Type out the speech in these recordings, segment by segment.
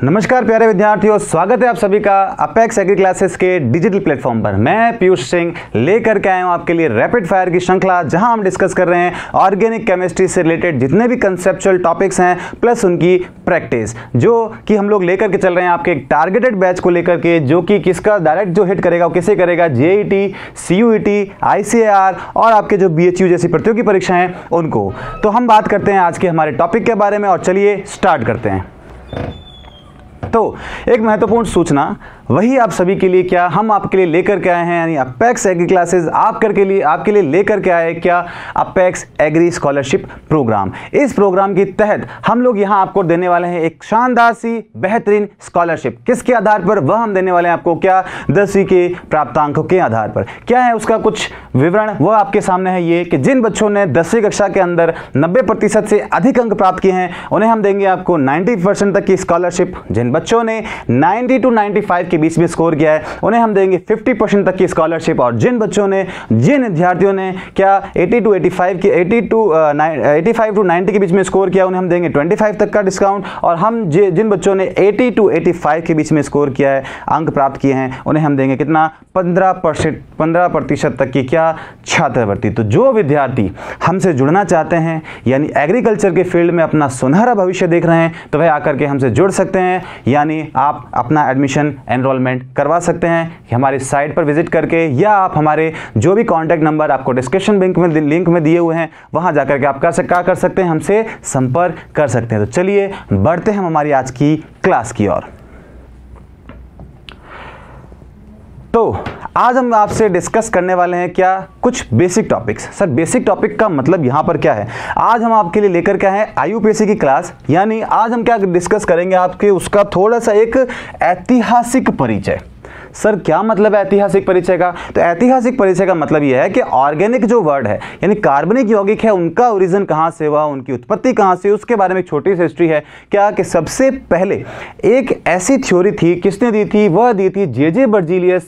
नमस्कार प्यारे विद्यार्थियों, स्वागत है आप सभी का अपेक्स एग्री क्लासेस के डिजिटल प्लेटफॉर्म पर। मैं पीयूष सिंह लेकर के आया हूं आपके लिए रैपिड फायर की श्रृंखला, जहां हम डिस्कस कर रहे हैं ऑर्गेनिक केमिस्ट्री से रिलेटेड जितने भी कंसेप्चुअल टॉपिक्स हैं प्लस उनकी प्रैक्टिस, जो कि हम लोग लेकर के चल रहे हैं आपके एक टारगेटेड बैच को लेकर के, जो कि किसका डायरेक्ट जो हिट करेगा वो किसे करेगा, जेईटी, सीयूईटी, आईसीएआर और आपके जो बीएचयू जैसी प्रतियोगी परीक्षाएं उनको। तो हम बात करते हैं आज के हमारे टॉपिक के बारे में और चलिए स्टार्ट करते हैं। तो एक महत्वपूर्ण सूचना वही आप सभी के लिए क्या हम आपके लिए लेकर के आए हैं, यानी अपेक्स एग्री क्लासेस आपके लिए लेकर के आए क्या, अपेक्स एग्री स्कॉलरशिप प्रोग्राम। इस प्रोग्राम के तहत हम लोग यहां आपको देने वाले हैं एक शानदार सी बेहतरीन स्कॉलरशिप। किसके आधार पर? वह हम देने वाले हैं आपको क्या, 10वीं के प्राप्तांकों के आधार पर। क्या है उसका कुछ विवरण, वह आपके सामने है ये कि जिन बच्चों ने 10वीं कक्षा के अंदर 90% से अधिक अंक प्राप्त किए हैं उन्हें हम देंगे आपको 90% तक की स्कॉलरशिप। जिन बच्चों ने 90 to 95 के बीच में स्कोर किया है उन्हें हम देंगे 50% तक की स्कॉलरशिप। और जिन विद्यार्थियों ने क्या 85 to 90 के बीच में स्कोर किया उन्हें हम देंगे 25 तक का डिस्काउंट। और हम जिन बच्चों ने 80 to 85 के बीच में स्कोर किया है, अंक प्राप्त किए हैं, उन्हें हम देंगे कितना, 15% तक की क्या, छात्रवृत्ति। तो जो विद्यार्थी हमसे जुड़ना चाहते हैं, यानी एग्रीकल्चर के फील्ड में अपना सुनहरा भविष्य देख रहे हैं, तो वह आकर के हमसे जुड़ सकते हैं, यानी आप अपना एडमिशन एनरोलमेंट करवा सकते हैं हमारी साइट पर विजिट करके, या आप हमारे जो भी कॉन्टैक्ट नंबर आपको डिस्क्रिप्शन लिंक में दिए हुए हैं वहां जाकर के आप क्या कर सकते हैं, हमसे संपर्क कर सकते हैं। तो चलिए बढ़ते हैं हमारी आज की क्लास की ओर। तो आज हम आपसे डिस्कस करने वाले हैं क्या, कुछ basic topics. Sir basic topic का मतलब यहां पर क्या है? आज हम आपके लिए लेकर के आए आईयूपीएससी की क्लास, यानी आज हम क्या डिस्कस करेंगे आपके उसका थोड़ा सा एक ऐतिहासिक परिचय। सर क्या मतलब है ऐतिहासिक परिचय का? तो ऐतिहासिक परिचय का मतलब यह है कि ऑर्गेनिक जो वर्ड है, यानी कार्बनिक यौगिक है, उनका ओरिजिन कहां से हुआ, उनकी उत्पत्ति कहां से, उसके बारे में एक छोटी सी हिस्ट्री है। क्या कि सबसे पहले एक ऐसी थ्योरी थी, किसने दी थी? वह दी थी जे बर्जीलियस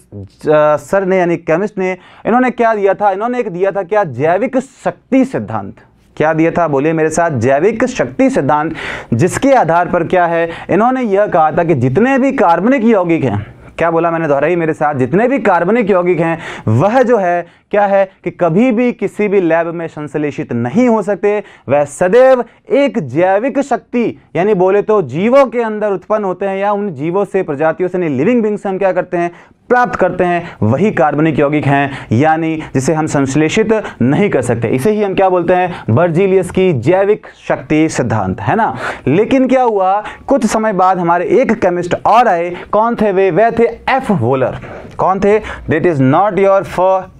सर ने, यानी केमिस्ट ने। इन्होंने क्या दिया था? इन्होंने एक दिया था क्या, जैविक शक्ति सिद्धांत। क्या दिया था? बोलिए मेरे साथ, जैविक शक्ति सिद्धांत। जिसके आधार पर क्या है, इन्होंने यह कहा था कि जितने भी कार्बनिक यौगिक हैं, क्या बोला मैंने, दोहराई मेरे साथ, जितने भी कार्बनिक यौगिक हैं वह जो है क्या है कि कभी भी किसी भी लैब में संश्लेषित नहीं हो सकते। वह सदैव एक जैविक शक्ति, यानी बोले तो जीवों के अंदर उत्पन्न होते हैं, या उन जीवों से, प्रजातियों से, लिविंग बींग से हम क्या करते हैं, प्राप्त करते हैं, वही कार्बनिक यौगिक हैं, यानी जिसे हम संश्लेषित नहीं कर सकते। इसे ही हम क्या बोलते हैं, बर्जीलियस की जैविक शक्ति सिद्धांत, है ना। लेकिन क्या हुआ, कुछ समय बाद हमारे एक केमिस्ट और आए। कौन थे वे थे एफ वोलर। कौन थे? That is not your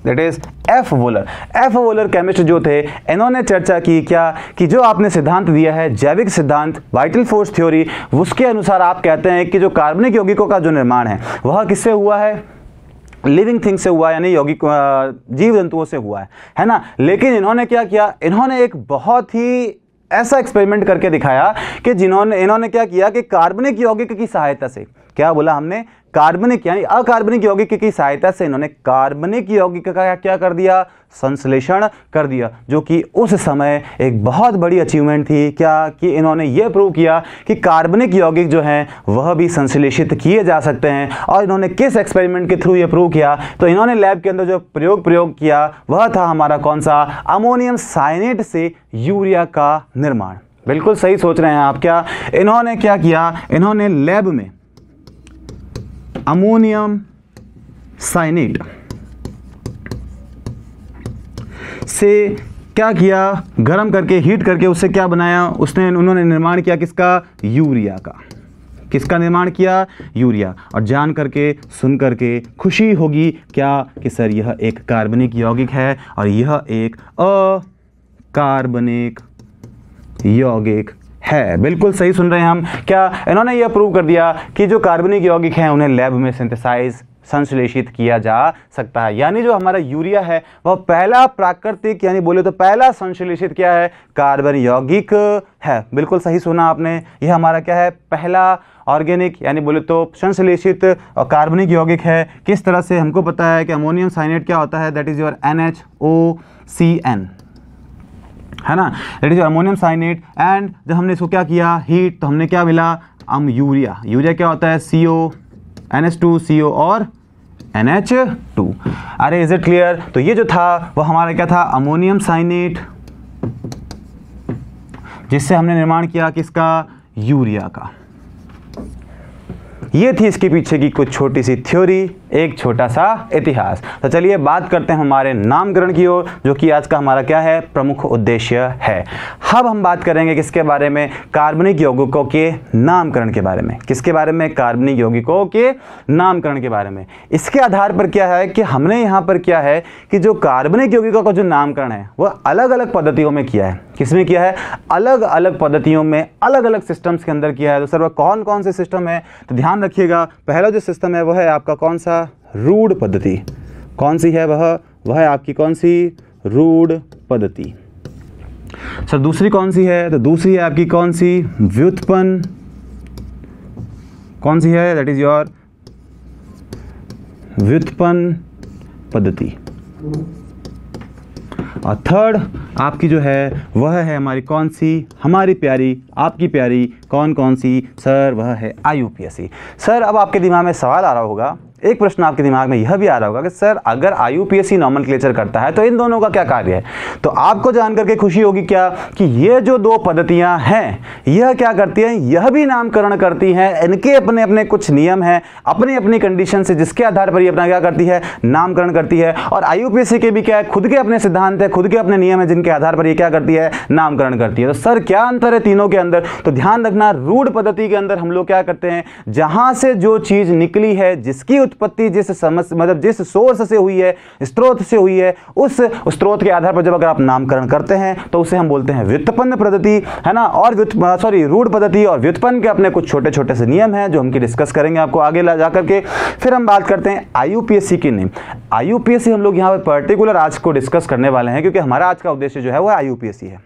that is F volar. F volar chemist जो थे, इन्होंने चर्चा की क्या, कि जो आपने सिद्धांत दिया है जैविक सिद्धांत, वाइटल फोर्स थ्योरी, उसके अनुसार आप कहते हैं कि जो कार्बनिक यौगिकों का जो निर्माण है वह किससे हुआ है, लिविंग थिंग से हुआ, यानी यौगिक जीव जंतुओं से हुआ है ना। लेकिन इन्होंने क्या किया, इन्होंने एक बहुत ही ऐसा एक्सपेरिमेंट करके दिखाया कि इन्होंने क्या किया कि कार्बनिक यौगिक की सहायता से, क्या बोला हमने, कार्बनिक यानी अकार्बनिक यौगिक की सहायता से इन्होंने कार्बनिक यौगिक का क्या कर दिया, संश्लेषण कर दिया, जो कि उस समय एक बहुत बड़ी अचीवमेंट थी। क्या कि इन्होंने ये प्रूव किया कि कार्बनिक यौगिक जो हैं वह भी संश्लेषित किए जा सकते हैं। और इन्होंने किस एक्सपेरिमेंट के थ्रू ये प्रूव किया? तो इन्होंने लैब के अंदर जो प्रयोग किया वह था हमारा कौन सा, अमोनियम साइनेट से यूरिया का निर्माण। बिल्कुल सही सोच रहे हैं आप। क्या इन्होंने क्या किया, इन्होंने लैब में अमोनियम साइनेट से क्या किया, गर्म करके, हीट करके उससे क्या बनाया, उन्होंने निर्माण किया किसका, यूरिया का। किसका निर्माण किया, यूरिया। और जान करके, सुन करके खुशी होगी क्या, कि सर यह एक कार्बनिक यौगिक है और यह एक अकार्बनिक यौगिक है। बिल्कुल सही सुन रहे हैं हम। क्या इन्होंने यह प्रूव कर दिया कि जो कार्बनिक यौगिक हैं उन्हें लैब में सिंथेसाइज, संश्लेषित किया जा सकता है। यानी जो हमारा यूरिया है वह पहला प्राकृतिक, यानी बोले तो पहला संश्लेषित क्या है, कार्बन यौगिक है। बिल्कुल सही सुना आपने। यह हमारा क्या है, पहला ऑर्गेनिक, यानी बोले तो संश्लेषित कार्बनिक यौगिक है। किस तरह से? हमको पता है कि अमोनियम साइनेट क्या होता है, दैट इज योर NaOCN, है ना, that is your ammonium cyanate. And जब हमने इसको क्या किया, हीट, तो हमने क्या मिला, यूरिया। यूरिया क्या होता है? CO NH2 CO और NH2। अरे इज इट क्लियर? तो ये जो था वो हमारा क्या था? अमोनियम साइनेट, जिससे हमने निर्माण किया किसका? यूरिया का। ये थी इसके पीछे की कुछ छोटी सी थ्योरी, एक छोटा सा इतिहास। तो चलिए बात करते हैं हमारे नामकरण की ओर, जो कि आज का हमारा क्या है? प्रमुख उद्देश्य है। अब हम बात करेंगे किसके बारे में? कार्बनिक यौगिकों के नामकरण के बारे में। किसके बारे में? कार्बनिक यौगिकों के नामकरण के बारे में। इसके आधार पर क्या है कि हमने यहाँ पर क्या है कि जो कार्बनिक यौगिकों का जो नामकरण है वह अलग अलग पद्धतियों में किया है। किसमें किया है? अलग अलग पद्धतियों में, अलग अलग सिस्टम्स के अंदर किया है। तो सर वह कौन कौन से सिस्टम है? तो ध्यान रखिएगा, पहला जो सिस्टम है वह है आपका कौन सा? रूढ़ पद्धति। कौन सी है वह है आपकी कौन सी? रूढ़ पद्धति। सर दूसरी कौन सी है? तो दूसरी है आपकी कौन सी? व्युत्पन्न। कौन सी है? दैट इज योर व्युत्पन्न पद्धति। और थर्ड आपकी जो है वह है हमारी कौन सी? हमारी प्यारी, आपकी प्यारी कौन सी? सर वह है IUPAC। सर अब आपके दिमाग में सवाल आ रहा होगा, एक प्रश्न आपके दिमाग में यह भी आ रहा होगा कि सर अगर IUPAC नॉमेनक्लेचर करता है तो इन दोनों का क्या कार्य है? तो आपको जानकर के खुशी होगी क्या कि ये जो दो पद्धतियां हैं यह क्या करती हैं? यह भी नामकरण करती हैं। इनके अपने अपने कुछ नियम हैं, अपनी अपनी कंडीशन से, जिसके आधार पर ये अपना क्या करती है? नामकरण करती है। और IUPAC के भी क्या है? खुद के अपने सिद्धांत है, खुद के अपने नियम है, जिनके आधार पर ये क्या करती है? नामकरण करती है। तो सर क्या अंतर है तीनों के अंदर? तो ध्यान रखना, रूढ़ पद्धति के अंदर हम लोग क्या करते हैं? जहां से जो चीज निकली है, जिसकी उत्पत्ति जिस मतलब जिस सोर्स से हुई है, स्रोत से हुई है, उस स्रोत के आधार पर जब अगर आप नामकरण करते हैं तो उसे हम बोलते हैं व्युत्पन्न पद्धति, है ना। और रूढ़ पद्धति और व्युत्पन्न के अपने कुछ छोटे छोटे से नियम हैं जो हम डिस्कस करेंगे आपको आगे ला जाकर के। फिर हम बात करते हैं IUPAC की नेम। IUPAC हम लोग यहाँ पर पर्टिकुलर आज को डिस्कस करने वाले हैं, क्योंकि हमारा आज का उद्देश्य जो है वो IUPAC है।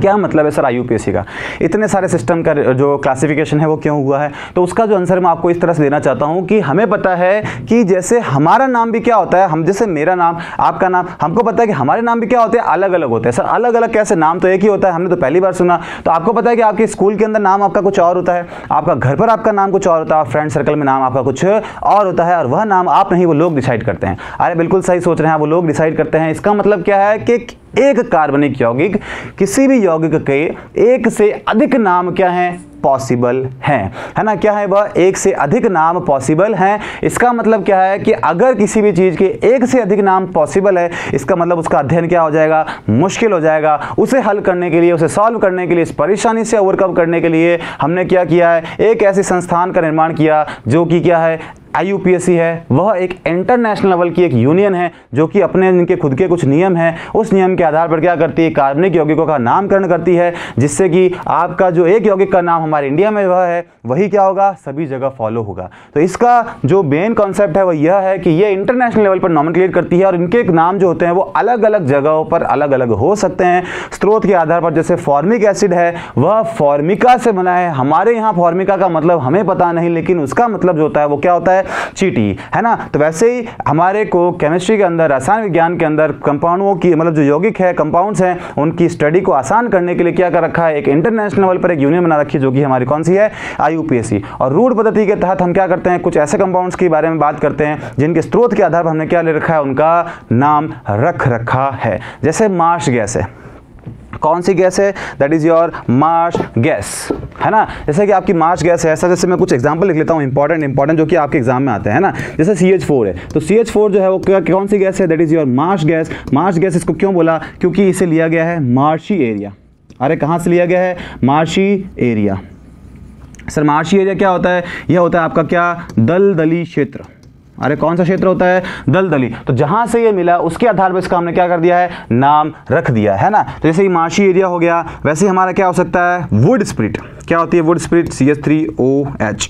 क्या मतलब है सर IUPAC का? इतने सारे सिस्टम का जो क्लासिफिकेशन है वो क्यों हुआ है? तो उसका जो आंसर मैं आपको इस तरह से देना चाहता हूं कि हमें पता है कि जैसे हमारा नाम भी क्या होता है, हम जैसे मेरा नाम, आपका नाम, हमको पता है कि हमारे नाम भी क्या होते हैं? अलग अलग होते हैं। सर अलग अलग कैसे? नाम तो एक ही होता है, हमने तो पहली बार सुना। तो आपको पता है कि आपके स्कूल के अंदर नाम आपका कुछ और होता है, आपका घर पर आपका नाम कुछ और होता है, फ्रेंड सर्कल में नाम आपका कुछ और होता है, और वह नाम आप नहीं, वो लोग डिसाइड करते हैं। अरे बिल्कुल सही सोच रहे हैं, वो लोग डिसाइड करते हैं। इसका मतलब क्या है कि एक कार्बनिक यौगिक, किसी भी यौगिक के एक से अधिक नाम क्या है? पॉसिबल है ना। क्या है वह? एक से अधिक नाम पॉसिबल हैं। इसका मतलब क्या है कि अगर किसी भी चीज के एक से अधिक नाम पॉसिबल है, इसका मतलब उसका अध्ययन क्या हो जाएगा? मुश्किल हो जाएगा। उसे हल करने के लिए, उसे सॉल्व करने के लिए, इस परेशानी से ओवरकम करने के लिए हमने क्या किया है? एक ऐसे संस्थान का निर्माण किया जो कि क्या है? IUPAC है। वह एक इंटरनेशनल लेवल की एक यूनियन है जो कि अपने इनके खुद के कुछ नियम हैं, उस नियम के आधार पर क्या करती है? कार्बनिक यौगिकों का नामकरण करती है, जिससे कि आपका जो एक यौगिक का नाम हमारे इंडिया में वह है, वही क्या होगा? सभी जगह फॉलो होगा। तो इसका जो मेन कॉन्सेप्ट है वह यह है कि ये इंटरनेशनल लेवल पर नॉमेनक्लेचर करती है, और इनके नाम जो होते हैं वो अलग अलग जगहों पर अलग अलग हो सकते हैं स्रोत के आधार पर। जैसे फॉर्मिक एसिड है, वह फॉर्मिका से बना है। हमारे यहाँ फॉर्मिका का मतलब हमें पता नहीं, लेकिन उसका मतलब जो होता है वो क्या होता है? चीटी, है ना। तो वैसे ही हमारे को केमिस्ट्री के अंदर, रसायन विज्ञान के अंदर कंपाउंडों की मतलब जो यौगिक है, कंपाउंड्स हैं, उनकी स्टडी को आसान करने के लिए क्या कर रखा है? एक इंटरनेशनल लेवल पर एक यूनियन बना रखी है जो कि हमारी कौन सी है? IUPAC। और रूढ़ पद्धति के तहत हम क्या करते हैं? कुछ ऐसे कंपाउंड्स के बारे में बात करते हैं जिनके स्रोत के आधार पर हमने क्या ले रखा है? उनका नाम रख रखा है। जैसे मार्श गैस है। कौन सी गैस है? That is your Marsh gas, है ना। जैसे कि आपकी मार्श गैस है, ऐसा जैसे मैं कुछ एग्जांपल लिख लेता हूँ इंपॉर्टेंट जो कि आपके एग्जाम में आते हैं ना। जैसे CH4 है, तो CH4 जो है वो कौन सी गैस है? That is your Marsh gas. Marsh gas इसको क्यों बोला? क्योंकि इसे लिया गया है मार्शी एरिया। अरे कहाँ से लिया गया है? Marshy area. Sir marshy area क्या होता है? यह होता है आपका क्या? दलदली क्षेत्र। अरे कौन सा क्षेत्र होता है? दलदली। तो जहां से ये मिला उसके आधार पर इसका हमने क्या कर दिया है? नाम रख दिया है ना। तो जैसे ही मार्शी एरिया हो गया, वैसे ही हमारा क्या हो सकता है? Would spirit. क्या होती है वुड स्प्रिट? CH3OH।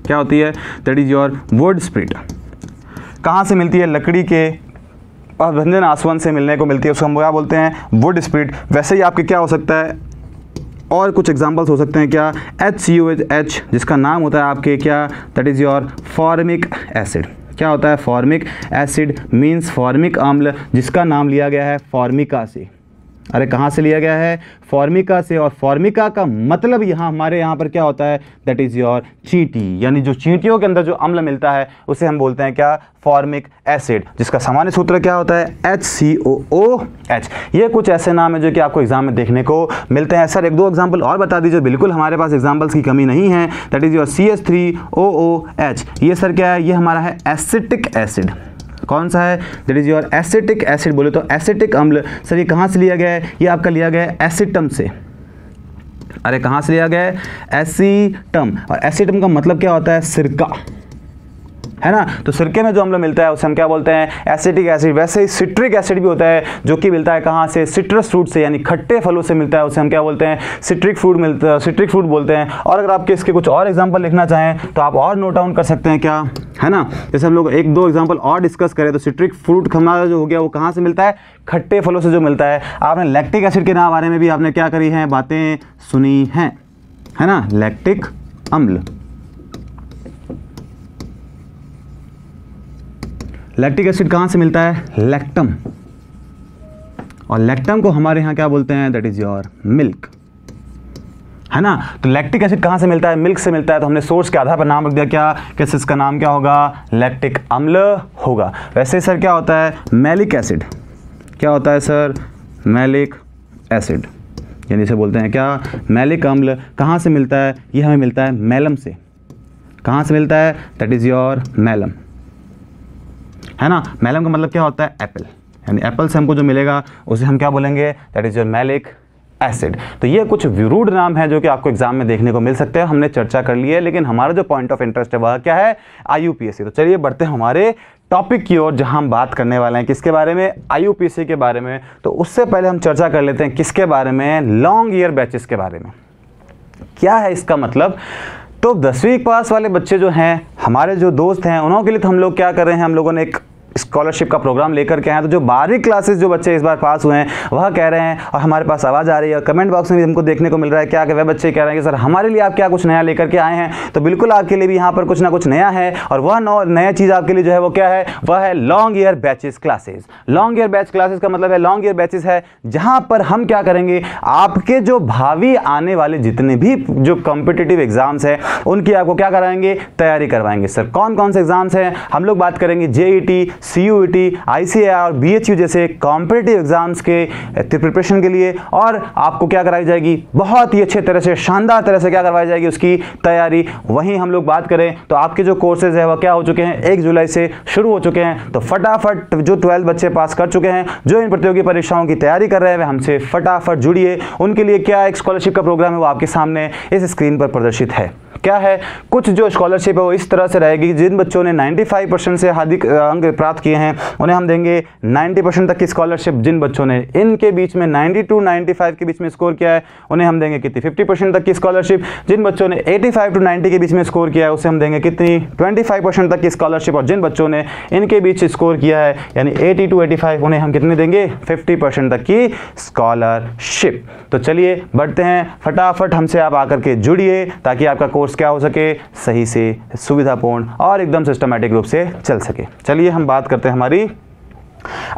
क्या होती है? That is your would spirit. कहाँ से मिलती है? लकड़ी के अभंजन आसवन से मिलने को मिलती है, उसको हम क्या बोलते हैं? Would spirit. वैसे ही आपके क्या हो सकता है? और कुछ एग्जांपल्स हो सकते हैं क्या? HCOH, जिसका नाम होता है आपके क्या? That is your formic acid. क्या होता है? फॉर्मिक एसिड मीन्स फॉर्मिक अम्ल, जिसका नाम लिया गया है फॉर्मिका से, अरे कहाँ से लिया गया है? फॉर्मिका से। और फॉर्मिका का मतलब यहाँ हमारे यहाँ पर क्या होता है? दैट इज योर चींटी, यानी जो चींटियों के अंदर जो अम्ल मिलता है उसे हम बोलते हैं क्या? फॉर्मिक एसिड, जिसका सामान्य सूत्र क्या होता है? HCOOH। ये कुछ ऐसे नाम है जो कि आपको एग्जाम में देखने को मिलते हैं। सर एक दो एग्जाम्पल और बता दीजिए। बिल्कुल हमारे पास एग्जाम्पल्स की कमी नहीं है। That is your CH3OOH। ये सर क्या है? ये हमारा है एसिटिक एसिड। कौन सा है? That is your acetic acid. बोले तो एसिटिक अम्ल। सर ये कहाँ से लिया गया है? ये आपका लिया गया है एसिटम से। अरे कहाँ से लिया गया है? एसिटम। और एसिटम का मतलब क्या होता है? सिरका, है ना। तो सिरके में जो अम्ल मिलता है उसे हम क्या बोलते हैं? Acetic acid. वैसे ही सिट्रिक एसिड भी होता है जो कि मिलता है कहाँ से? सिट्रस फ्रूट से, यानी खट्टे फलों से मिलता है, उसे हम क्या बोलते हैं? सिट्रिक फ्रूट मिलता है, सिट्रिक फ्रूट बोलते हैं। और अगर आपके इसके कुछ और एग्जांपल लिखना चाहें तो आप और नोट डाउन कर सकते हैं, क्या है ना। जैसे हम लोग एक दो एग्जांपल और डिस्कस करें तो सिट्रिक फ्रूट हमारा जो हो गया वो कहाँ से मिलता है? खट्टे फलों से जो मिलता है। आपने लैक्टिक एसिड के नाम बारे में भी आपने क्या करी है? बातें सुनी हैं, है ना। लैक्टिक अम्ल, लैक्टिक एसिड कहाँ से मिलता है? लैक्टम। और लैक्टम को हमारे यहाँ क्या बोलते हैं? दैट इज योर मिल्क, है ना। तो लैक्टिक एसिड कहाँ से मिलता है? मिल्क से मिलता है। तो हमने सोर्स के आधार पर नाम रख दिया क्या? कैसे इसका नाम क्या होगा? लैक्टिक अम्ल होगा। वैसे सर क्या होता है? Malic acid. क्या होता है सर? मैलिक एसिड, यानी इसे बोलते हैं क्या? मैलिक अम्ल। कहाँ से मिलता है? ये हमें मिलता है मैलम से। कहाँ से मिलता है? दैट इज योर मैलम, है ना। मैलम का मतलब क्या होता है? एप्पल, यानी एप्पल से हमको जो मिलेगा उसे हम क्या बोलेंगे? That is your malic acid. तो ये कुछ विरूढ़ नाम है जो कि आपको एग्जाम में देखने को मिल सकते हैं। हमने चर्चा कर ली है, लेकिन हमारा जो पॉइंट ऑफ इंटरेस्ट है वह क्या है? IUPAC। तो चलिए बढ़ते हैं हमारे टॉपिक की ओर, जहां हम बात करने वाले हैं किसके बारे में? IUPAC के बारे में। तो उससे पहले हम चर्चा कर लेते हैं किसके बारे में? लॉन्ग ईयर बैचेस के बारे में। क्या है इसका मतलब? तो 10वीं पास वाले बच्चे जो हैं, हमारे जो दोस्त हैं, उन्होंने के लिए तो हम लोग क्या कर रहे हैं? हम लोगों ने एक स्कॉलरशिप का प्रोग्राम लेकर के आए। तो जो 12वीं क्लासेस जो बच्चे इस बार पास हुए हैं वह कह रहे हैं, और हमारे पास आवाज़ आ रही है और कमेंट बॉक्स में भी हमको देखने को मिल रहा है क्या कि वह बच्चे कह रहे हैं कि सर हमारे लिए आप क्या कुछ नया लेकर के आए हैं। तो बिल्कुल आपके लिए भी यहाँ पर कुछ ना कुछ नया है, और वह नया चीज़ आपके लिए जो है वो क्या है? वह है long year batches classes. Long year batch classes का मतलब है लॉन्ग ईयर बैचेस है जहाँ पर हम क्या करेंगे? आपके जो भावी आने वाले जितने भी जो कॉम्पिटिटिव एग्जाम्स हैं उनकी आपको क्या कराएंगे? तैयारी करवाएंगे। सर कौन कौन से एग्जाम्स हैं? हम लोग बात करेंगे JET, CUET, ICAR और BHU जैसे कॉम्पिटिटिव एग्जाम्स के प्रिपरेशन के लिए। और आपको क्या कराई जाएगी? बहुत ही अच्छे तरह से, शानदार तरह से क्या करवाई जाएगी? उसकी तैयारी। वहीं हम लोग बात करें तो आपके जो कोर्सेज है वह क्या हो चुके हैं? 1 जुलाई से शुरू हो चुके हैं। तो फटाफट जो 12 बच्चे पास कर चुके हैं, जो इन प्रतियोगी परीक्षाओं की तैयारी कर रहे हैं, वे हमसे फटाफट जुड़िए। उनके लिए क्या एक स्कॉलरशिप का प्रोग्राम है वो आपके सामने इस स्क्रीन पर प्रदर्शित है। क्या है? कुछ जो स्कॉलरशिप है वो इस तरह से रहेगी, जिन बच्चों ने 95% से अधिक अंक प्राप्त किए हैं उन्हें हम देंगे 90% तक की स्कॉलरशिप। जिन बच्चों ने इनके बीच में 90 to 95 के बीच में स्कोर किया है उन्हें हम देंगे कितनी? 50% तक की स्कॉलरशिप। जिन बच्चों ने 85 to 90 के बीच में स्कोर किया है उसे हम देंगे कितनी? 25% तक की स्कॉलरशिप। और जिन बच्चों ने इनके बीच स्कोर किया है यानी 80 to 85 उन्हें हम कितने देंगे? 50% तक की स्कॉलरशिप। तो चलिए बढ़ते हैं, फटाफट हमसे आप आकर के जुड़िए ताकि आपका कोर्स क्या हो सके? सही से, सुविधापूर्ण और एकदम सिस्टमैटिक रूप से चल सके। चलिए हम बात करते हैं हमारी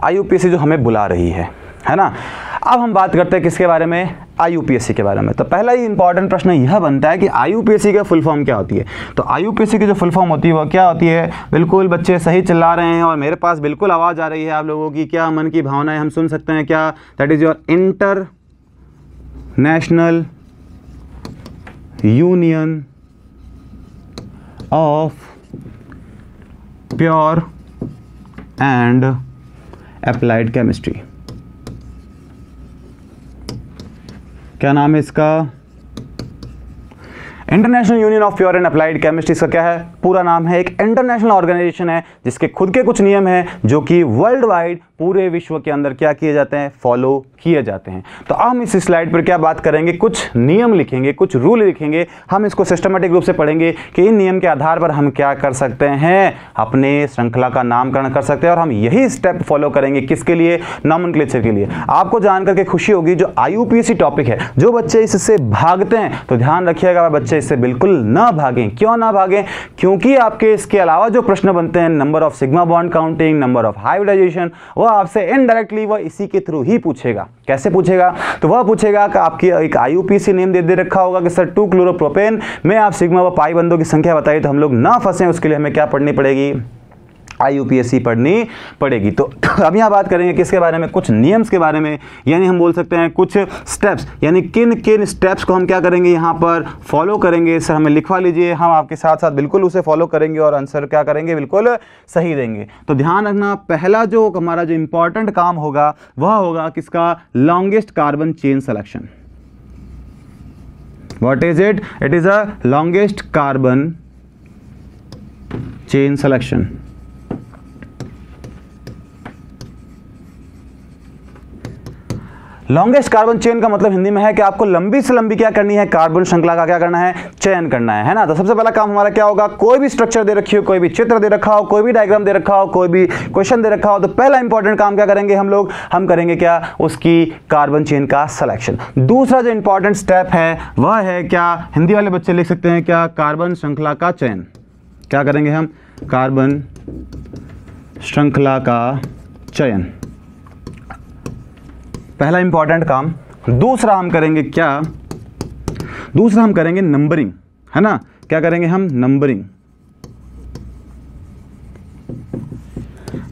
IUPAC जो हमें बुला रही है ना। अब हम बात करते हैं किसके बारे में? IUPAC के बारे में। तो पहला ही इंपॉर्टेंट प्रश्न यह बनता है कि IUPAC का फुल फॉर्म क्या होती है? तो IUPAC की जो फुल फॉर्म होती है वो क्या होती है? बिल्कुल बच्चे सही चिल्ला रहे हैं और मेरे पास बिल्कुल आवाज़ आ रही है आप लोगों की। क्या मन की भावनाएं हम सुन सकते हैं क्या? That is your international union of pure and applied chemistry. क्या नाम है इसका? International union of pure and applied chemistry. इसका क्या है? पूरा नाम है। एक इंटरनेशनल ऑर्गेनाइजेशन है जिसके खुद के कुछ नियम हैं जो कि वर्ल्ड वाइड पूरे विश्व के अंदर क्या किए जाते हैं? फॉलो किए जाते हैं। तो हम इस स्लाइड पर क्या बात करेंगे? कुछ नियम लिखेंगे, कुछ रूल लिखेंगे। हम इसको सिस्टमेटिक रूप से पढ़ेंगे कि इन नियम के आधार पर हम क्या कर सकते हैं? अपने श्रृंखला का नामकरण कर सकते हैं। और हम यही स्टेप फॉलो करेंगे किसके लिए? नॉमेनक्लेचर के लिए। आपको जानकर के खुशी होगी जो IUPAC टॉपिक है, जो बच्चे इससे भागते हैं तो ध्यान रखिएगा बच्चे इससे बिल्कुल ना भागें। क्यों ना भागें? क्योंकि आपके इसके अलावा जो प्रश्न बनते हैं, number of sigma bond counting, number of hybridization, वो आपसे इनडायरेक्टली वह इसी के थ्रू ही पूछेगा। कैसे पूछेगा? तो वह पूछेगा कि आपकी एक IUPAC नेम दे रखा होगा कि सर 2 क्लोरोप्रोपेन में आप सिग्मा व पाई बंधों की संख्या बताइए, तो हम लोग ना फंसे उसके लिए हमें क्या पढ़नी पड़ेगी? IUPAC पढ़नी पड़ेगी। तो अब यहाँ बात करेंगे किसके बारे में? कुछ नियम्स के बारे में, यानी हम बोल सकते हैं कुछ स्टेप्स, यानी किन किन स्टेप्स को हम क्या करेंगे यहाँ पर फॉलो करेंगे। सर हमें लिखवा लीजिए, हम आपके साथ साथ बिल्कुल उसे फॉलो करेंगे और आंसर क्या करेंगे? बिल्कुल सही देंगे। तो ध्यान रखना, पहला जो हमारा जो इंपॉर्टेंट काम होगा वह होगा किसका? Longest carbon chain selection. What is it? It is a longest carbon chain selection. Longest carbon chain का मतलब हिंदी में है कि आपको लंबी से लंबी क्या करनी है? कार्बन श्रृंखला का क्या करना है? चयन करना है ना। तो सबसे पहला काम हमारा क्या होगा? कोई भी स्ट्रक्चर दे रखी हो, कोई भी चित्र दे रखा हो, कोई भी डायग्राम दे रखा हो, कोई भी क्वेश्चन दे रखा हो, तो पहला इंपॉर्टेंट काम क्या करेंगे हम लोग? हम करेंगे क्या? उसकी कार्बन चेन का सिलेक्शन। दूसरा जो इंपॉर्टेंट स्टेप है वह है क्या? हिंदी वाले बच्चे लिख सकते हैं क्या? कार्बन श्रृंखला का चयन। क्या करेंगे हम? कार्बन श्रृंखला का चयन, पहला इंपॉर्टेंट काम। दूसरा हम करेंगे क्या? दूसरा हम करेंगे नंबरिंग, है ना। क्या करेंगे हम? नंबरिंग,